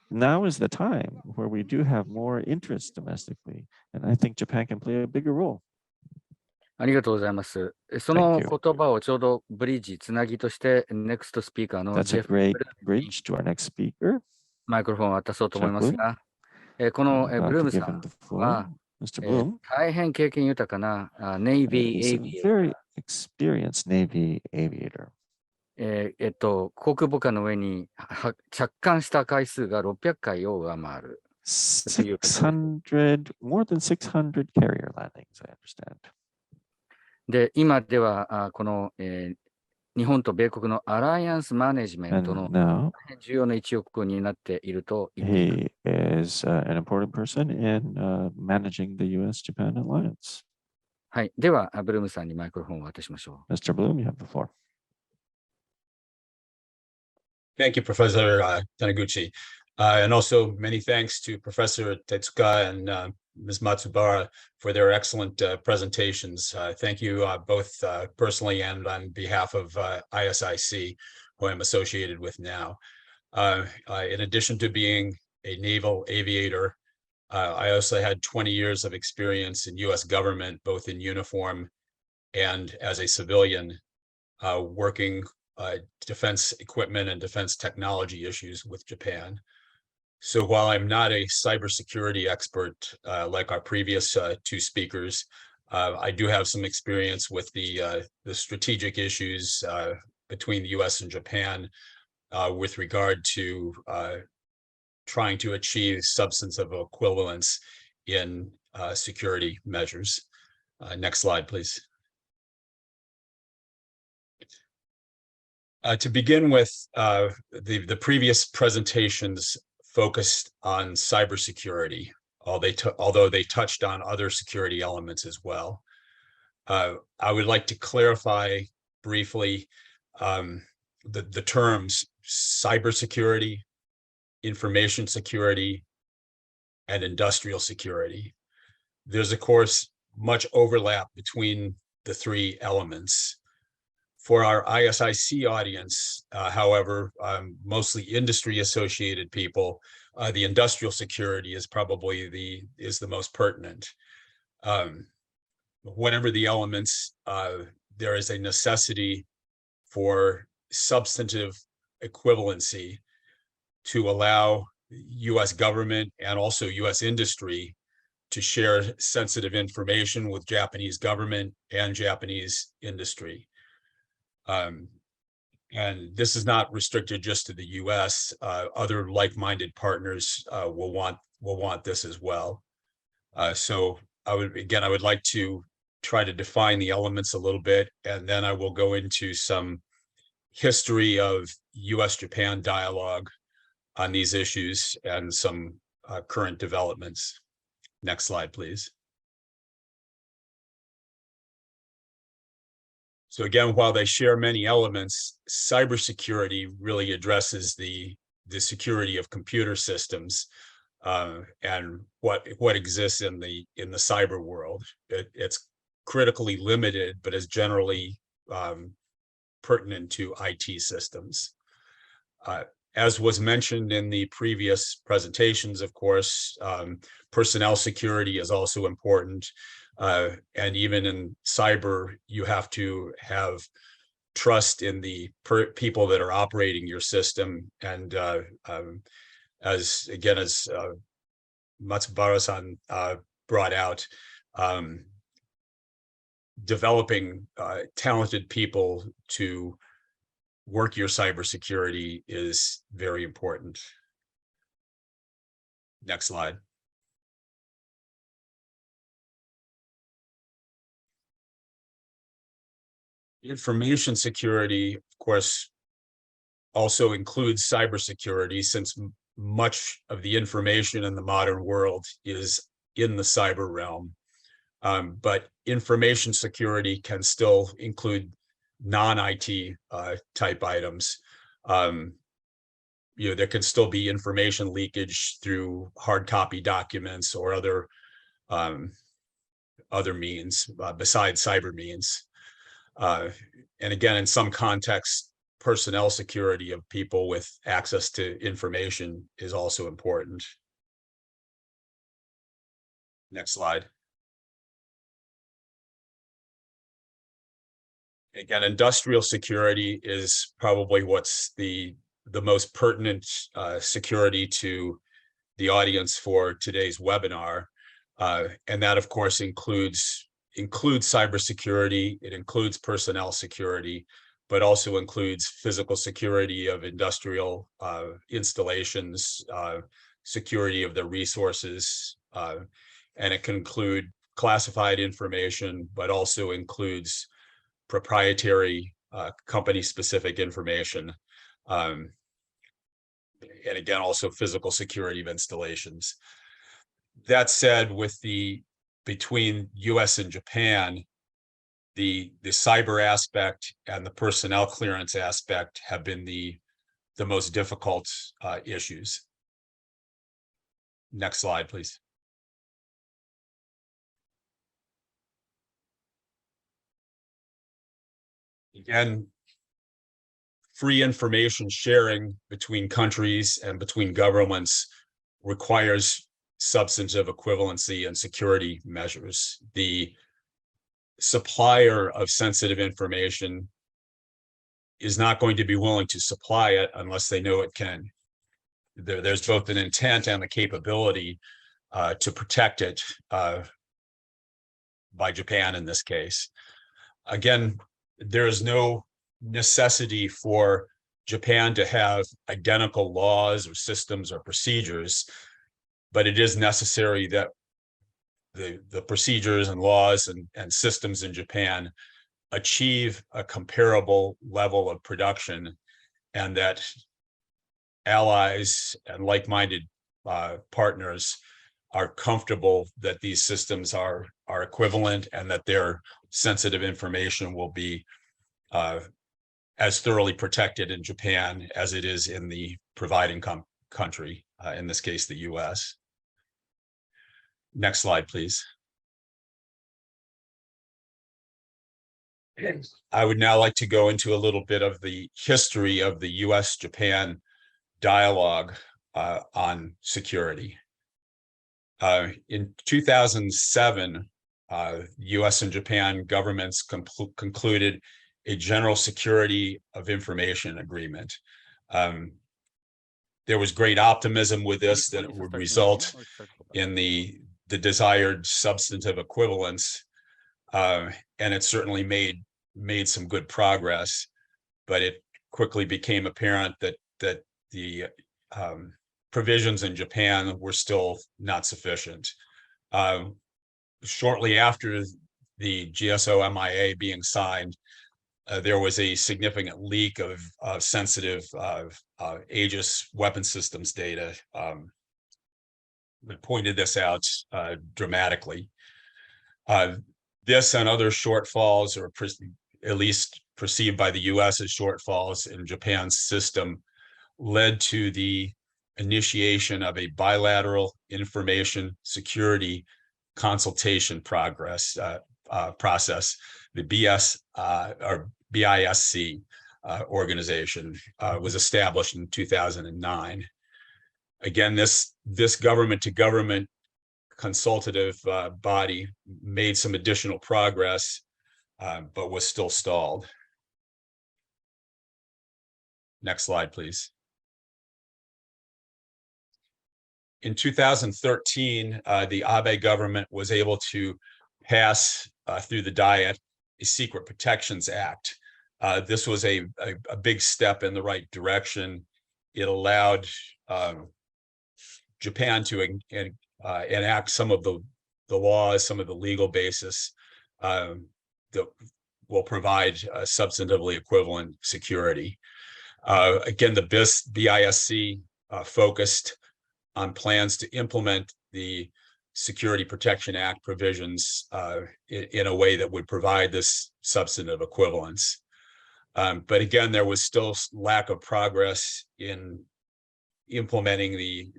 Now is the time where we do have more interest domestically, and I think Japan can play a bigger role. ありがとうございます。そ Thank の you. 言葉をちょうどブリッジ、つなぎとして、NEXT スピーカーの That's ジ a ェフ・ great ブルームに bridge to our next speaker, マイクロフォンを渡そうと思い Jeff ます Bloom. が、この I'm ブ about ルー to ム give さ him ん the floor. は、 Mr. Bloom 大変経験豊かなネイビー・エ is イ a ビエー very experienced Navy aviator. 国母下の上に着艦した回数が600回を上回る。More than 600 carrier landings, I understand. で、今では、この、日本と米国のアライアンスマネジメント And の now 大変重要な一翼を担っていると言っています。 he is an important person in managing the US-Japan alliance. はい。では、ブルームさんにマイクロフォンを渡しましょう。 Mr. Bloom, you have the floor. Thank you, Professor Taniguchi. And also many thanks to Professor Tetsuka and Ms. Matsubara for their excellent presentations. Thank you both personally and on behalf of ISIC, who I'm associated with now. In addition to being a naval aviator, I also had 20 years of experience in US government, both in uniform and as a civilian, working defense equipment and defense technology issues with Japan. So while I'm not a cybersecurity expert like our previous two speakers, I do have some experience with the strategic issues between the US and Japan with regard to trying to achieve substantive equivalence in security measures. Next slide, please. To begin with, the previous presentations focused on cybersecurity, although they touched on other security elements as well. I would like to clarify briefly the terms cybersecurity, information security, and industrial security. There's, of course, much overlap between the three elements. For our ISIC audience, however, mostly industry-associated people, the industrial security is probably the most pertinent. Whatever the elements, there is a necessity for substantive equivalency to allow US government and also US industry to share sensitive information with Japanese government and Japanese industry. And this is not restricted just to the US. Other like-minded partners will want this as well. So I would like to try to define the elements a little bit, and then I will go into some history of US-Japan dialogue on these issues and some current developments. Next slide, please. So again, while they share many elements, cybersecurity really addresses the security of computer systems, and what exists in the cyber world. It's critically limited, but is generally pertinent to IT systems. As was mentioned in the previous presentations, of course, personnel security is also important. And even in cyber, you have to have trust in the people that are operating your system. And as Matsubara-san brought out, developing talented people to work your cybersecurity is very important. Next slide. Information security, of course, also includes cybersecurity, since much of the information in the modern world is in the cyber realm. But information security can still include non-IT type items. There can still be information leakage through hard copy documents or other means besides cyber means. And again, in some contexts, personnel security of people with access to information is also important. Next slide. Again, industrial security is probably what's the most pertinent security to the audience for today's webinar. And that, of course, includes cybersecurity. It includes personnel security, but also includes physical security of industrial installations, security of the resources, and it can include classified information, but also includes proprietary company-specific information. And again, also physical security of installations. That said, between US and Japan, the cyber aspect and the personnel clearance aspect have been the most difficult issues. Next slide, please. Again, free information sharing between countries and between governments requires substantive equivalency and security measures. The supplier of sensitive information is not going to be willing to supply it unless they know it can. There's both an intent and the capability to protect it by Japan in this case. Again, there is no necessity for Japan to have identical laws or systems or procedures, but it is necessary that the procedures and laws and systems in Japan achieve a comparable level of production, and that allies and like-minded partners are comfortable that these systems are equivalent and that their sensitive information will be as thoroughly protected in Japan as it is in the providing country, in this case, the US. Next slide, please. I would now like to go into a little bit of the history of the US-Japan dialogue on security. In 2007, US and Japan governments concluded a general security of information agreement. There was great optimism with this that it would result in the desired substantive equivalence, and it certainly made some good progress, but it quickly became apparent that the provisions in Japan were still not sufficient. Shortly after the GSO-MIA being signed, there was a significant leak of sensitive Aegis weapon systems data that pointed this out dramatically. This and other shortfalls, or at least perceived by the US as shortfalls in Japan's system, led to the initiation of a bilateral information security consultation process, the BISC organization was established in 2009. Again, this government-to-government consultative body made some additional progress, but was still stalled. Next slide, please. In 2013, the Abe government was able to pass through the Diet a Secret Protections Act. This was a big step in the right direction. It allowed Japan to enact some of the laws, some of the legal basis that will provide substantively equivalent security. Again, the BISC focused on plans to implement the Security Protection Act provisions in a way that would provide this substantive equivalence. But again, there was still lack of progress in implementing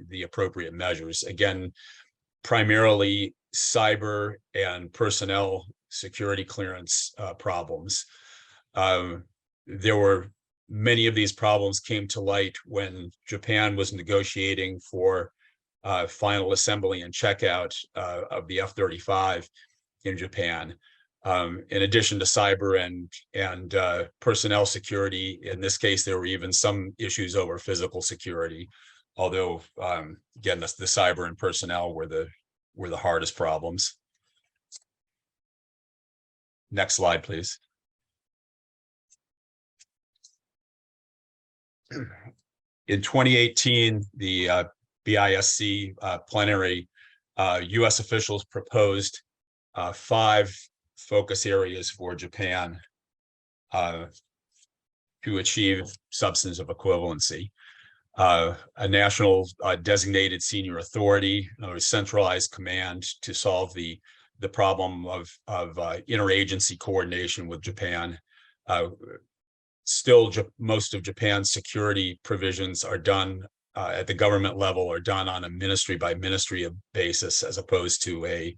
the appropriate measures. Again, primarily cyber and personnel security clearance problems. There were many of these problems came to light when Japan was negotiating for final assembly and checkout of the F-35 in Japan. In addition to cyber and personnel security, in this case, there were even some issues over physical security. Although, again, the cyber and personnel were the hardest problems. Next slide, please. In 2018, the BISC plenary, US officials proposed 5 focus areas for Japan to achieve substantive equivalency. A national designated senior authority, or centralized command to solve the problem of interagency coordination with Japan. Still, most of Japan's security provisions are done at the government level, are done on a ministry by ministry basis, as opposed to a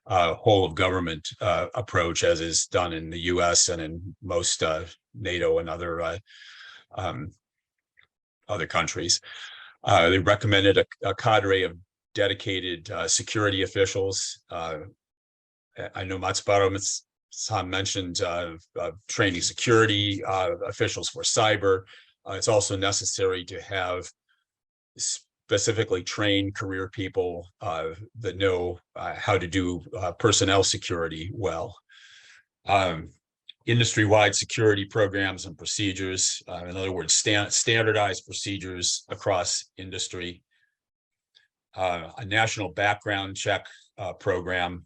whole of government approach, as is done in the US and in most NATO and other countries. They recommended a cadre of dedicated security officials. I know Matsubara-san mentioned training security officials for cyber. It's also necessary to have specifically trained career people that know how to do personnel security well. Industry-wide security programs and procedures, in other words, standardized procedures across industry, a national background check program,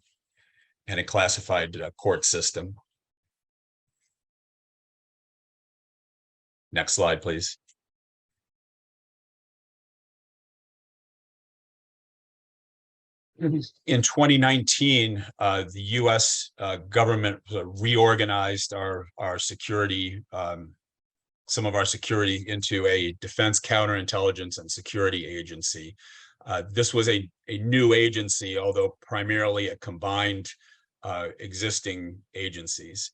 and a classified court system. Next slide, please. In 2019, the US government reorganized our security, some of our security, into a defense counterintelligence and security agency. This was a new agency, although primarily it combined existing agencies.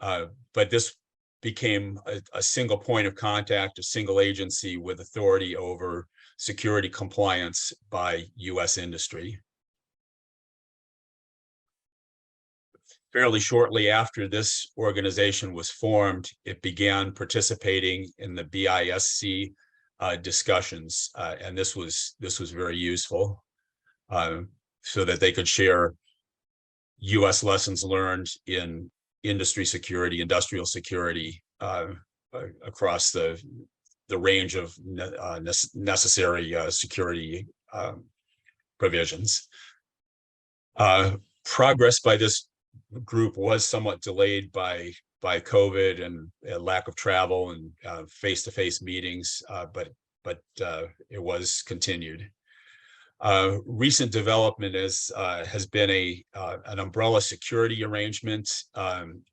But this became a single point of contact, a single agency with authority over security compliance by US industry. Fairly shortly after this organization was formed, it began participating in the BISC discussions, and this was very useful, so that they could share US lessons learned in industry security, industrial security, across the range of necessary security provisions. Progress by this group was somewhat delayed by COVID and lack of travel and face-to-face meetings, but it was continued. Recent development has been an umbrella security arrangement.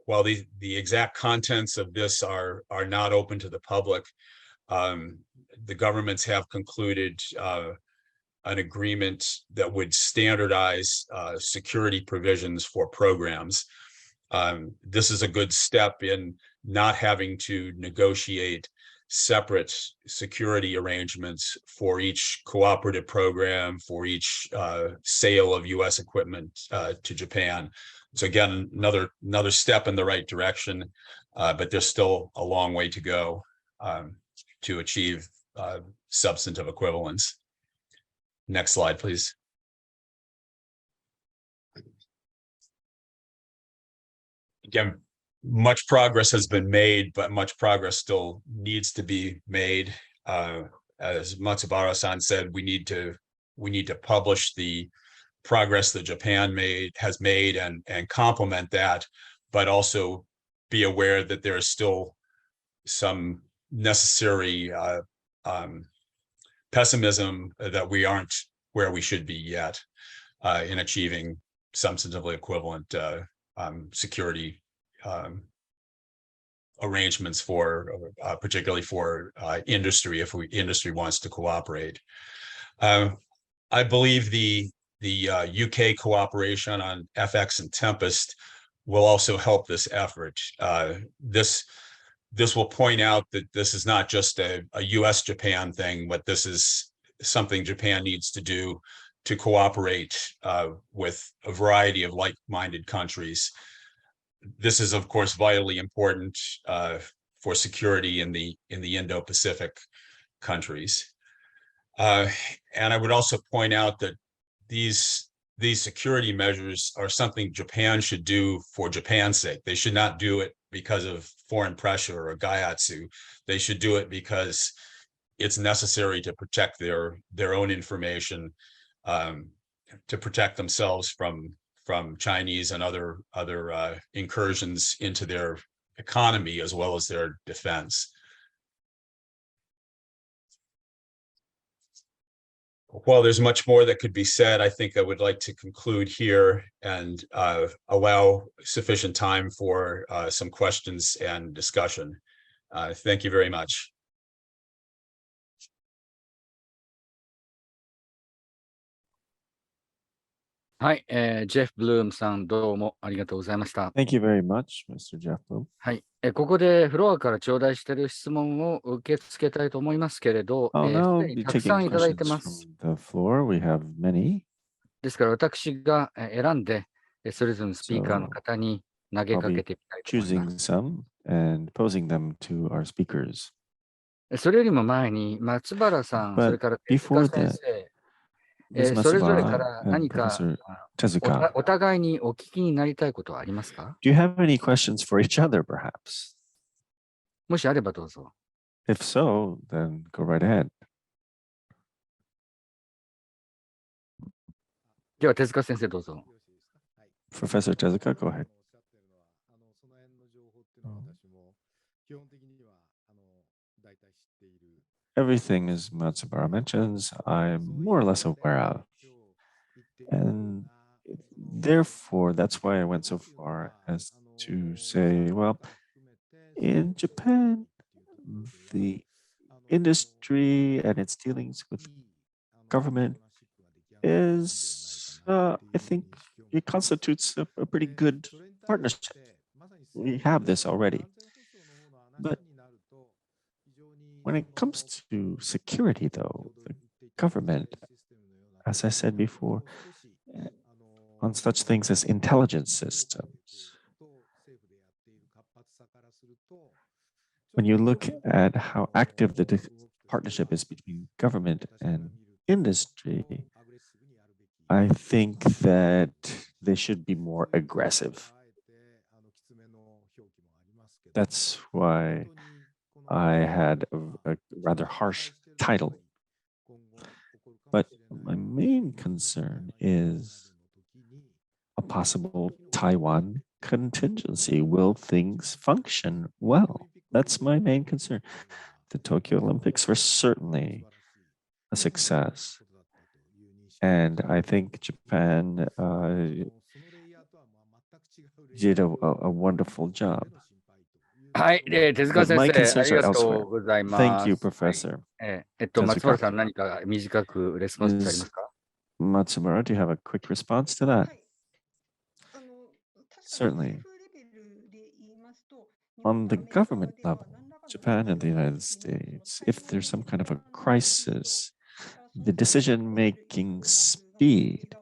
While the exact contents of this are not open to the public, the governments have concluded an agreement that would standardize security provisions for programs. This is a good step in not having to negotiate separate security arrangements for each cooperative program, for each sale of US equipment to Japan. So again, another step in the right direction, but there's still a long way to go to achieve substantive equivalence. Next slide, please. Again, much progress has been made, but much progress still needs to be made. As Matsubara-san said, we need to publish the progress that Japan has made and complement that, but also be aware that there is still some necessary pessimism that we aren't where we should be yet in achieving substantively equivalent security arrangements for particularly for industry, if industry wants to cooperate. I believe the UK cooperation on FX and Tempest will also help this effort. This will point out that this is not just a US-Japan thing, but this is something Japan needs to do to cooperate with a variety of like-minded countries. This is, of course, vitally important for security in the Indo-Pacific countries. And I would also point out that these security measures are something Japan should do for Japan's sake. They should not do it because of foreign pressure or gaiatsu. They should do it because it's necessary to protect their own information, to protect themselves from Chinese and other incursions into their economy as well as their defense. While there's much more that could be said, I think I would like to conclude here and allow sufficient time for some questions and discussion. Thank you very much.はい、ジェフ・ブルームさん、どうもありがとうございました。Thank you very much, Mr. Jeff Bloom. はい、ここでフロアから頂戴している質問を受け付けたいと思いますけれど、 I'll す now でに be たくさ taking んいただいて questions ます。 from the floor. We have many. ですから私が選んで、それぞれのスピーカーの So 方に投げ I'll かけ be ていきたいと思いま choosing some and posing them to our speakers. す。それよりも前に、松原さん、 But それから手塚 before 先 that, 生、 Ms. それぞれか Matsubara ら and 何か Professor Tezuka, お互いにお聞きになりたいことはありますか？ do you have any questions for each other, perhaps? もしあればどうぞ。 If so, then go right ahead. では手塚先生どうぞ。 Professor Tezuka, go ahead. Everything, as Matsubara mentions, I'm more or less aware of. And therefore, that's why I went so far as to say, well, in Japan, the industry and its dealings with government is, I think, it constitutes a pretty good partnership. We have this already. But when it comes to security, though, the government, as I said before, on such things as intelligence systems, when you look at how active the partnership is between government and industry, I think that they should be more aggressive. That's why I had a rather harsh title. But my main concern is a possible Taiwan contingency. Will things function well? That's my main concern. The Tokyo Olympics were certainly a success. And I think Japan did a wonderful job. はい、手塚 But 先 my 生、あ concerns り are がと elsewhere. うござい Thank ま you, す。はい、 Professor. 松原さん、 Tezuka. 何か短くレスポンスありますか？ Matsumura, do you have a quick response to that? はい。確かに Certainly. 政府レベルで言いますと、日 On 本や the アメリカ government では level, 何らかの Japan and the 対応 United 策の States, 対 if 応 there's some に kind of 時 a 間がかかると、 crisis, それ the からその対応 decision に対する making 額が違うと思います speed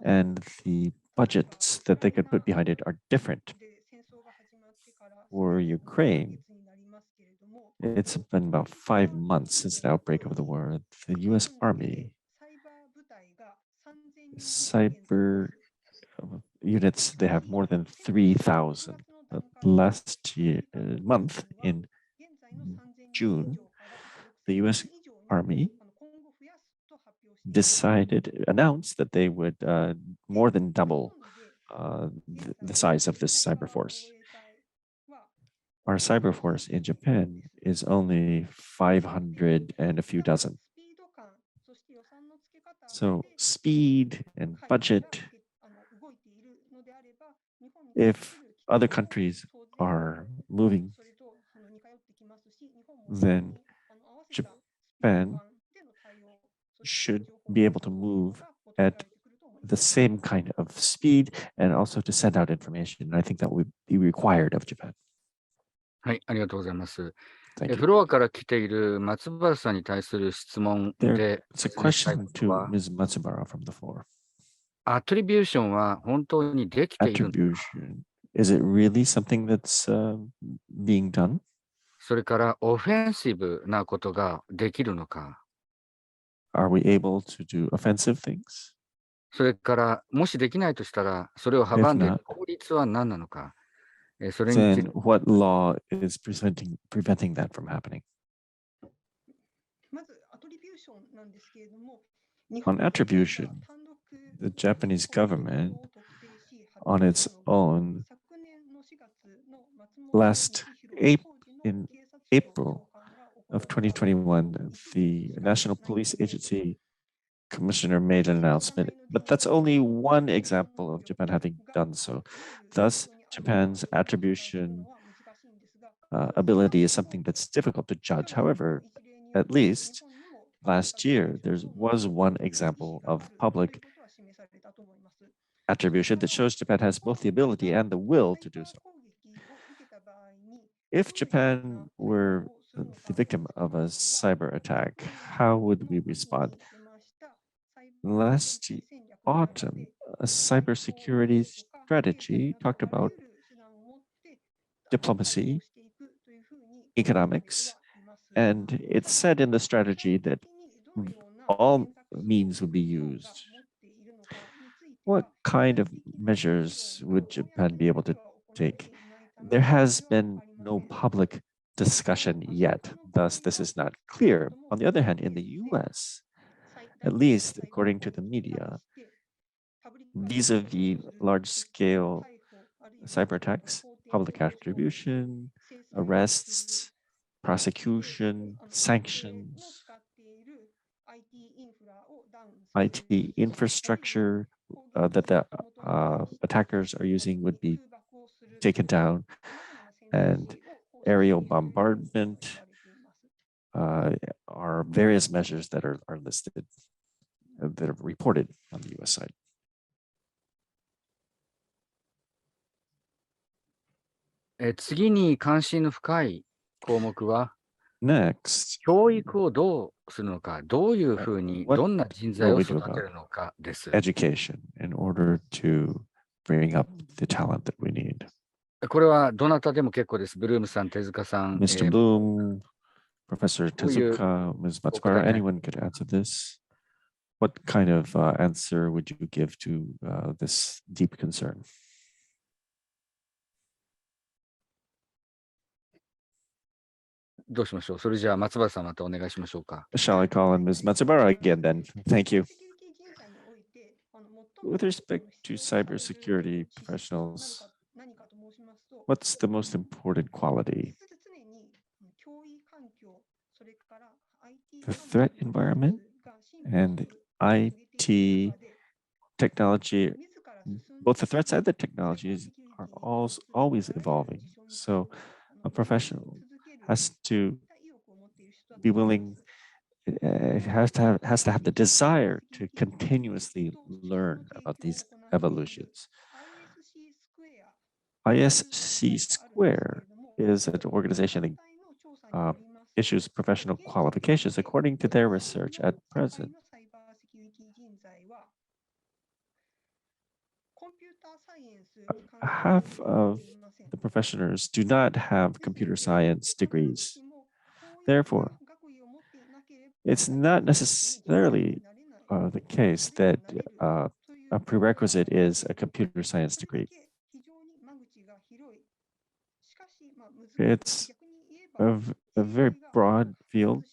and the budgets that they could put behind it are different. で戦争が始まってから For すでに Ukraine, 月になりますけれども、 it's been about 5 months since the outbreak of the war. The US Army サイバー部隊が3000人 cyber units, they have more than 3,000. Last year, month in June, the US Army announced that they would more than double the size of this cyber force. Our cyber force in Japan is only 500 and a few dozen. So speed and budget, if other countries are moving, then Japan should be able to move at the same kind of speed and also to send out information. And I think that would be required of Japan. はい、ありがとうございます。 Thank you. フロアから来ている松原さんに対する質問で、 There's a question to Ms. Matsubara from the floor. アトリビューションは本当にできているのか、 Attribution. Is it really something that's being done? それからオフェンシブなことができるのか、 Are we able to do offensive things? それからもしできないとしたら、それを阻んでいる法律は何なのか、それについ Then て what law is preventing that from happening? まずアトリビューションなんですけれども、 On attribution, the Japanese government, on its own, in April of 2021, the National Police Agency Commissioner made an announcement, but that's only one example of Japan having done so. Thus, Japan's attribution ability is something that's difficult to judge. However, at least last year, there was one example of public attribution that shows Japan has both the ability and the will to do so. If Japan were the victim of a cyber attack, how would we respond? Last autumn, a cybersecurity strategy talked about diplomacy, economics, and it said in the strategy that all means would be used. What kind of measures would Japan be able to take? There has been no public discussion yet, thus this is not clear. On the other hand, in the US, at least according to the media, vis-a-vis large-scale cyber attacks, public attribution, arrests, prosecution, sanctions, IT infrastructure that the attackers are using would be taken down, and aerial bombardment are various measures that are listed, that are reported on the US side. Next, 教育をどうするのか、どういうふうに、 what どんな人材 will を we 育 do て about るのかです。 education in order to bring up the talent that we need? これはどなたでも結構です。ブルームさん、手塚さん、 Mr. Bloom, Professor Tezuka, Ms. Matsubara, anyone could answer this. What kind of answer would you give to this deep concern? どうしましょう。それじゃあ松原さんまたお願いしましょうか。 Shall I call on Ms. Matsubara again then? Thank you. With respect to cybersecurity professionals, what's the most important quality? The threat environment and IT technology, both the threats and the technologies are always evolving. So a professional has to be willing, has to have the desire to continuously learn about these evolutions. ISC Square is an organization that issues professional qualifications. According to their research at present, half of the professionals do not have computer science degrees. Therefore, it's not necessarily the case that a prerequisite is a computer science degree. It's a very broad field,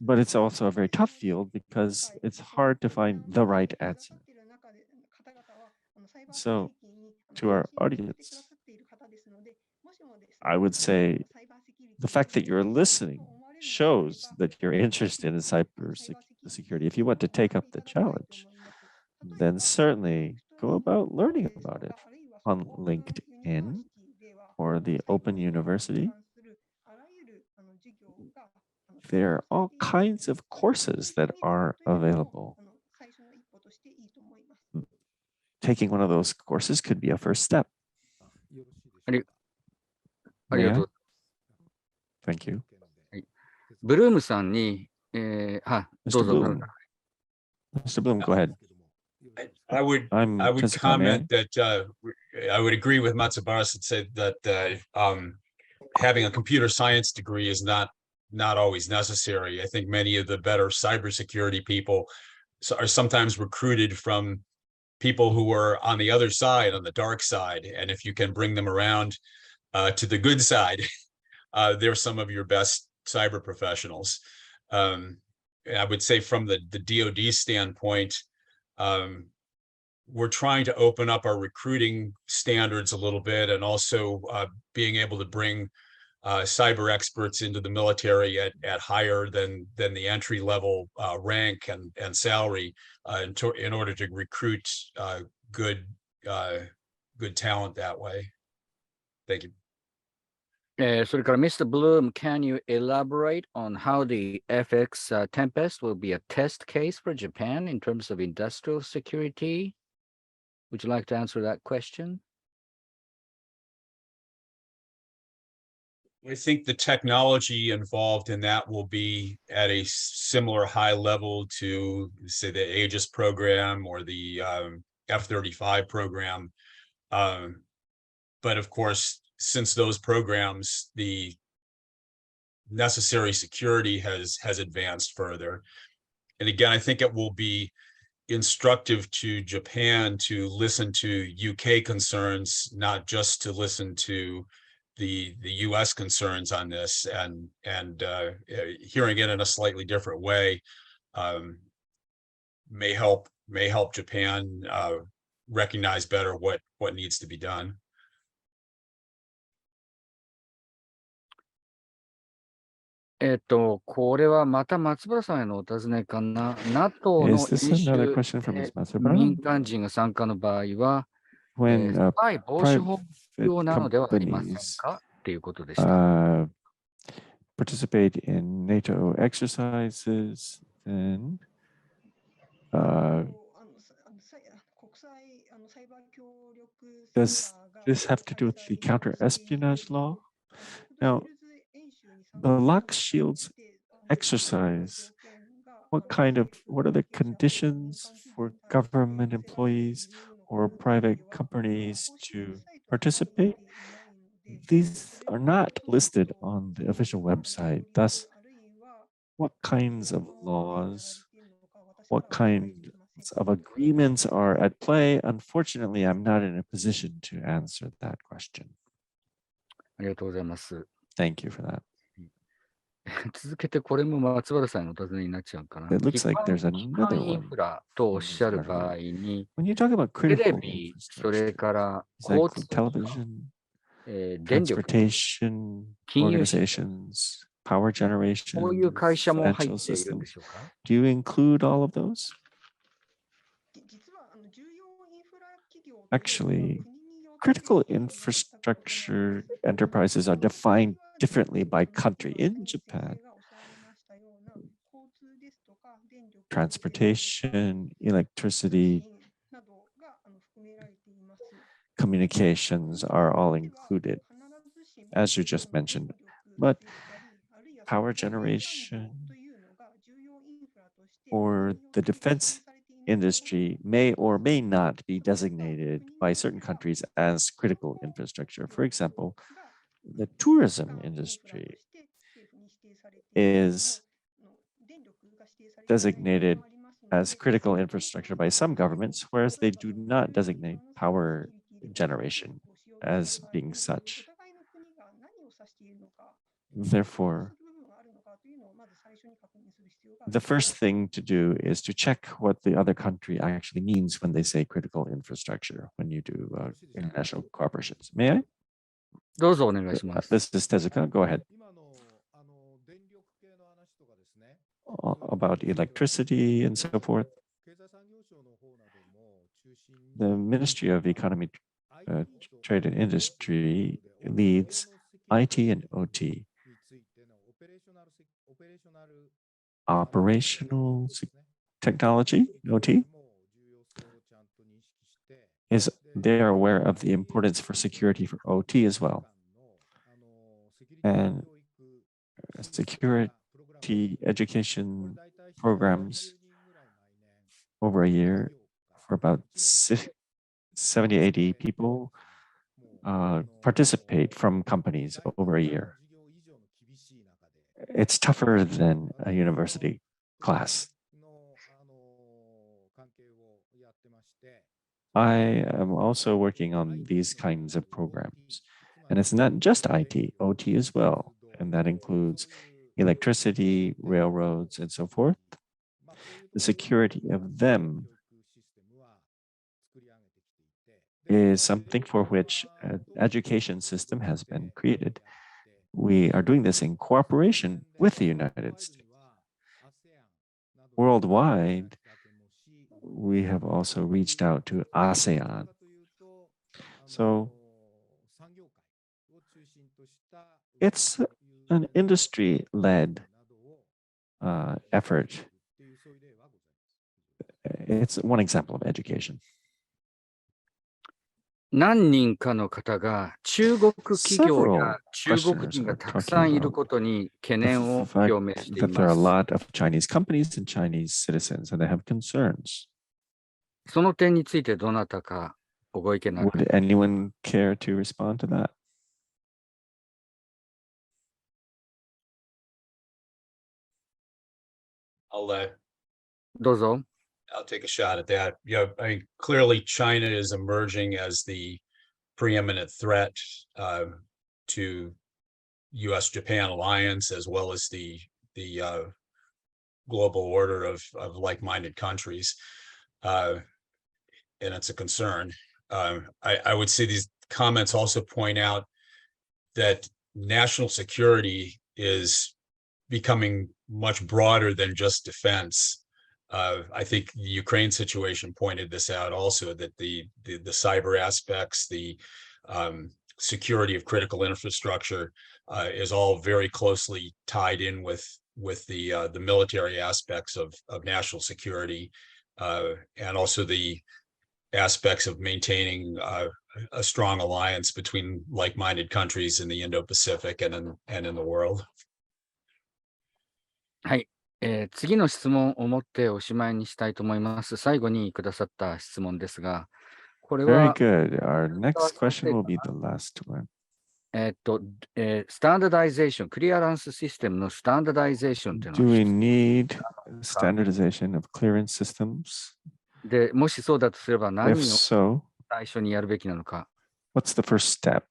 but it's also a very tough field because it's hard to find the right answer. So, to our audience, I would say the fact that you're listening shows that you're interested in cybersecurity. If you want to take up the challenge, then certainly go about learning about it on LinkedIn or the Open University. There are all kinds of courses that are available. Taking one of those courses could be a first step. May I? Thank you. ブルームさんに、ど Mr. うぞ。 Bloom. Mr. Bloom, go ahead. I would Tezuka, may I? comment that I would agree with Matsubara that said that having a computer science degree is not always necessary. I think many of the better cybersecurity people are sometimes recruited from people who are on the other side, on the dark side, and if you can bring them around to the good side, they're some of your best cyber professionals. I would say from the DoD standpoint, we're trying to open up our recruiting standards a little bit, and also being able to bring cyber experts into the military at higher than the entry level rank and salary in order to recruit good talent that way. Thank you. それから Mr. Bloom, can you elaborate on how the FX Tempest will be a test case for Japan in terms of industrial security? Would you like to answer that question? I think the technology involved in that will be at a similar high level to, say, the Aegis program or the F-35 program. But of course, since those programs, the necessary security has advanced further. And again, I think it will be instructive to Japan to listen to UK concerns, not just to listen to the US concerns on this, and hearing it in a slightly different way may help Japan recognize better what needs to be done. これはまた松原さんへのお尋ねかな。NATO の Is this 演 another 習 question from Ms. Matsubara? 民間人が参加の場合は、When スパイ防止法 private 必要なのではありません companies かっていうことでした。 participate in NATO exercises, then does this have to do with the counter-espionage law? Now, the Lock Shields exercise, what are the conditions for government employees or private companies to participate? These are not listed on the official website. Thus, what kinds of laws, what kinds of agreements are at play? Unfortunately, I'm not in a position to answer that question. ありがとうございます。 Thank you for that. 続けてこれも松原さんのお尋ねになっちゃうかな。 It looks like there's 基 another 幹イン one. フラとおっしゃる場合に、 When you talk about テレ critical ビ、それ infrastructure, から does that 交 include 通、 television, 電力、 transportation 金融システム、 organizations, power こういう generation, 会社も入 financial っているんで systems? しょうか？ Do you include all of those? Actually, critical infrastructure enterprises are defined differently by country. In Japan, transportation, electricity, communications are all included, as you just mentioned. But power generation or the defense industry may or may not be designated by certain countries as critical infrastructure. For example, the tourism industry is designated as critical infrastructure by some governments, whereas they do not designate power generation as being such. Therefore, the first thing to do is to check what the other country actually means when they say critical infrastructure, when you do international corporations. May I? どうぞお願いします。This is Tezuka. Go ahead. About electricity and so forth. The Ministry of Economy, Trade and Industry leads IT and OT. Operational technology, OT, is they are aware of the importance for security for OT as well. And security education programs over a year for about 70, 80 people participate from companies over a year. It's tougher than a university class. I am also working on these kinds of programs. And it's not just IT, OT as well. And that includes electricity, railroads, and so forth. The security of them is something for which an education system has been created. We are doing this in cooperation with the United States. Worldwide, we have also reached out to ASEAN. So it's an industry-led effort. It's one example of education. 何人かの方が中国企業や中国人がたくさんいることに懸念を表明してい that there are a ます。 lot of Chinese companies and Chinese citizens, and they have concerns. その点についてどなたかご意見など Would anyone care to respond to that? I'll take a shot at that. Yeah, I mean, clearly China is emerging as the preeminent threat to U.S.-Japan alliance, as well as the global order of like-minded countries, and it's a concern. I would say these comments also point out that national security is becoming much broader than just defense. I think the Ukraine situation pointed this out also, that the cyber aspects, the security of critical infrastructure is all very closely tied in with the military aspects of national security, and also the aspects of maintaining a strong alliance between like-minded countries in the Indo-Pacific and in the world. はい、次の質問を持っておしまいにしたいと思います。最後にくださった質問ですが、これ Very は good. Our next question will be the last one. スタンダダイゼーション、クリアランスシステムのスタンダダイゼーションというの Do は we need standardization of clearance systems? で、もしそうだとすれば何 If を so, 最初にやるべきなのか。 what's the first step?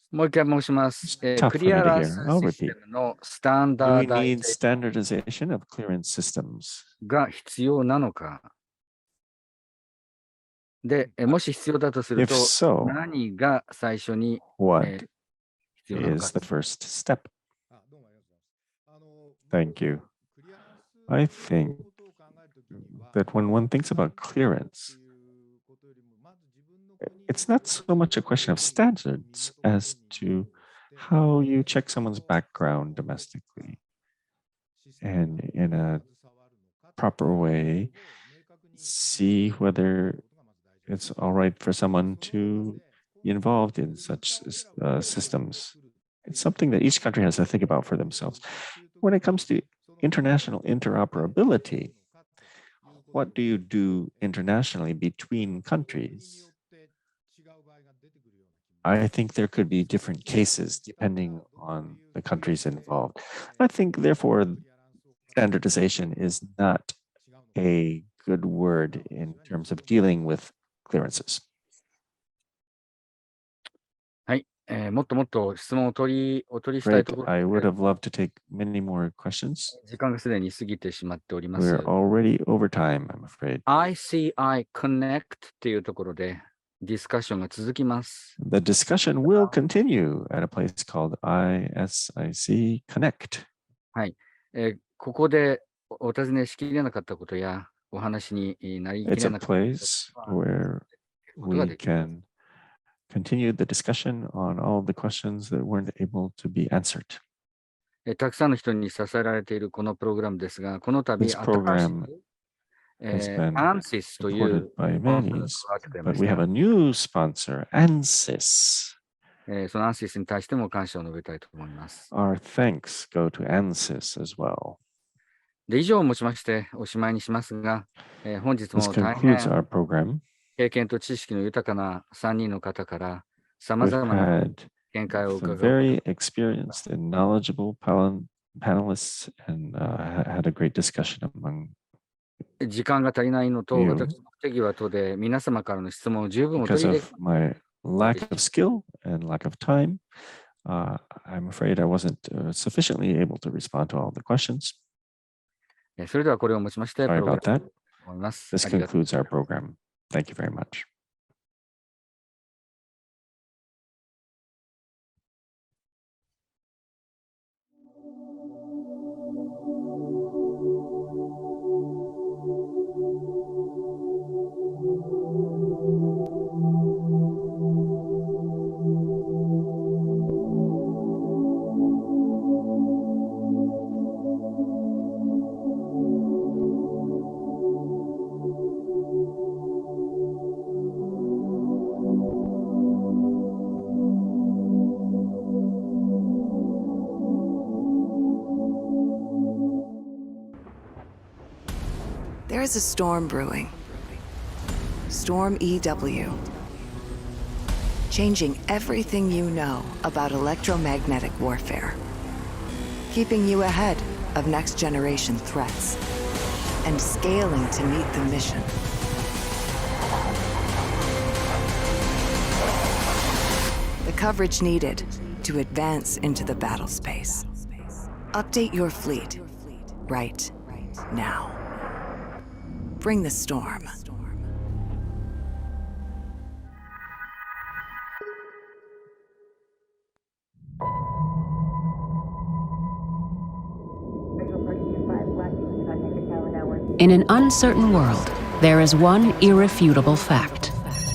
もう一回申します。 Tough ク for リ me ア to ラン hear. ス I'll システ repeat. ムのスタン Do ダ we ダイ need ゼーション standardization of clearance systems? が必要なのか。で、もし必要だとする If と、 so, 何が最初に、what 必要なのか is。the first step? Thank you. I think that when one thinks about clearance, it's not so much a question of standards as to how you check someone's background domestically and in a proper way see whether it's all right for someone to be involved in such systems. It's something that each country has to think about for themselves. When it comes to international interoperability, what do you do internationally between countries? I think there could be different cases depending on the countries involved. I think, therefore, standardization is not a good word in terms of dealing with clearances. もっともっと質問をお取りしたい Great. ところ I で would have loved to take many more questions. 時間がすでに過ぎてしまっておりま We're す。 already over time, I'm afraid. ICI Connect っていうところでディスカッションが続きます。 The discussion will continue at a place called ISIC Connect. ここでお尋ねしきれなかったことやお話になりき It's れ a なかったこと place where ことが we できます can continue the discussion on all the questions that weren't able to be answered. たくさんの人に支えられているこのプログラムですが、この度 This 新し program く has been ANSYS という supported by スポンサーが many, 加わってくれま but し we have た a new sponsor, ANSYS. その ANSYS に対しても感謝を述べたいと思います。 Our thanks go to ANSYS as well. で、以上をもちましておしまいにしますが、本日 This も大 concludes 変 our program. 経験と知識の豊かな3人の方から様 We've 々な had 見解を some 伺う very experienced and knowledgeable panelists and had a great discussion among 時間が足りないのと、 you. 私の手際とで皆様からの質問を十分お取 Because り of my lack of skill and lack of time, I'm afraid I wasn't sufficiently able to respond to all the questions. それではこれをもちまして、 Sorry プログラ about ム that. を思います。 This ありがとう concludes our program. Thank you very much. There is a storm brewing. Storm EW. Changing everything you know about electromagnetic warfare. Keeping you ahead of next generation threats. And scaling to meet the mission. The coverage needed to advance into the battle space. Update your fleet right now. Bring the storm. In an uncertain world, there is one irrefutable fact.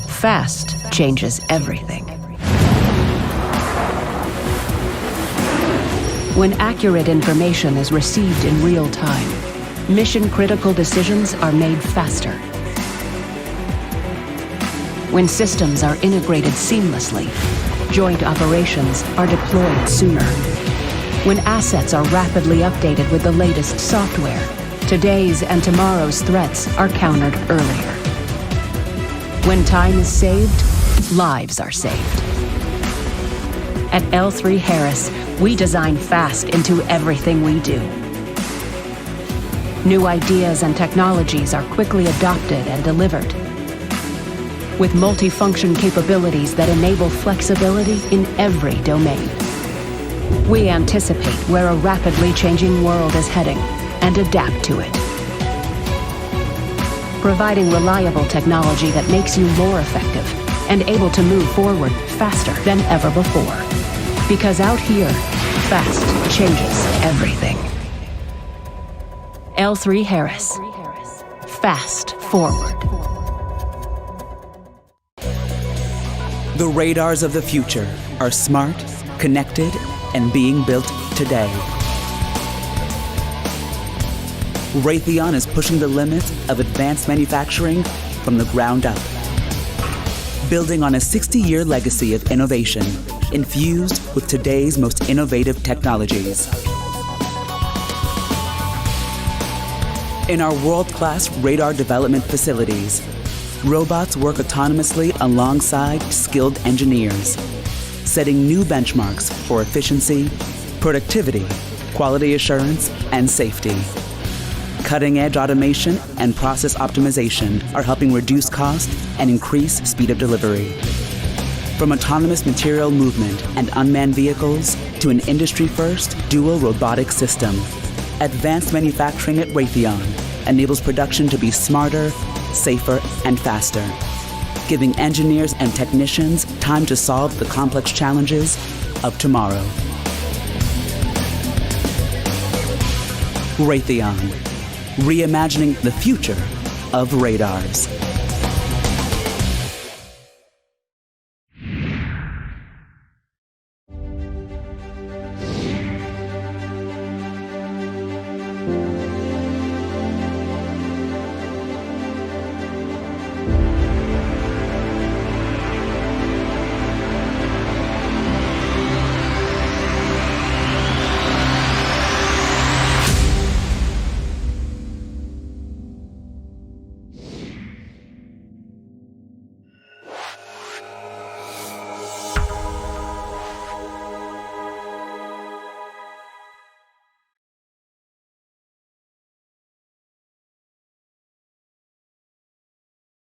Fast changes everything. When accurate information is received in real time, mission-critical decisions are made faster. When systems are integrated seamlessly, joint operations are deployed sooner. When assets are rapidly updated with the latest software, today's and tomorrow's threats are countered earlier. When time is saved, lives are saved. At L3 Harris, we design fast into everything we do. New ideas and technologies are quickly adopted and delivered. With multifunction capabilities that enable flexibility in every domain. We anticipate where a rapidly changing world is heading and adapt to it. Providing reliable technology that makes you more effective and able to move forward faster than ever before. Because out here, fast changes everything. L3 Harris. Fast forward. The radars of the future are smart, connected, and being built today. Raytheon is pushing the limits of advanced manufacturing from the ground up, building on a 60-year legacy of innovation infused with today's most innovative technologies. In our world-class radar development facilities, robots work autonomously alongside skilled engineers, setting new benchmarks for efficiency, productivity, quality assurance, and safety. Cutting-edge automation and process optimization are helping reduce cost and increase speed of delivery. From autonomous material movement and unmanned vehicles to an industry-first dual robotic system, advanced manufacturing at Raytheon enables production to be smarter, safer, and faster, giving engineers and technicians time to solve the complex challenges of tomorrow. Raytheon, reimagining the future of radars.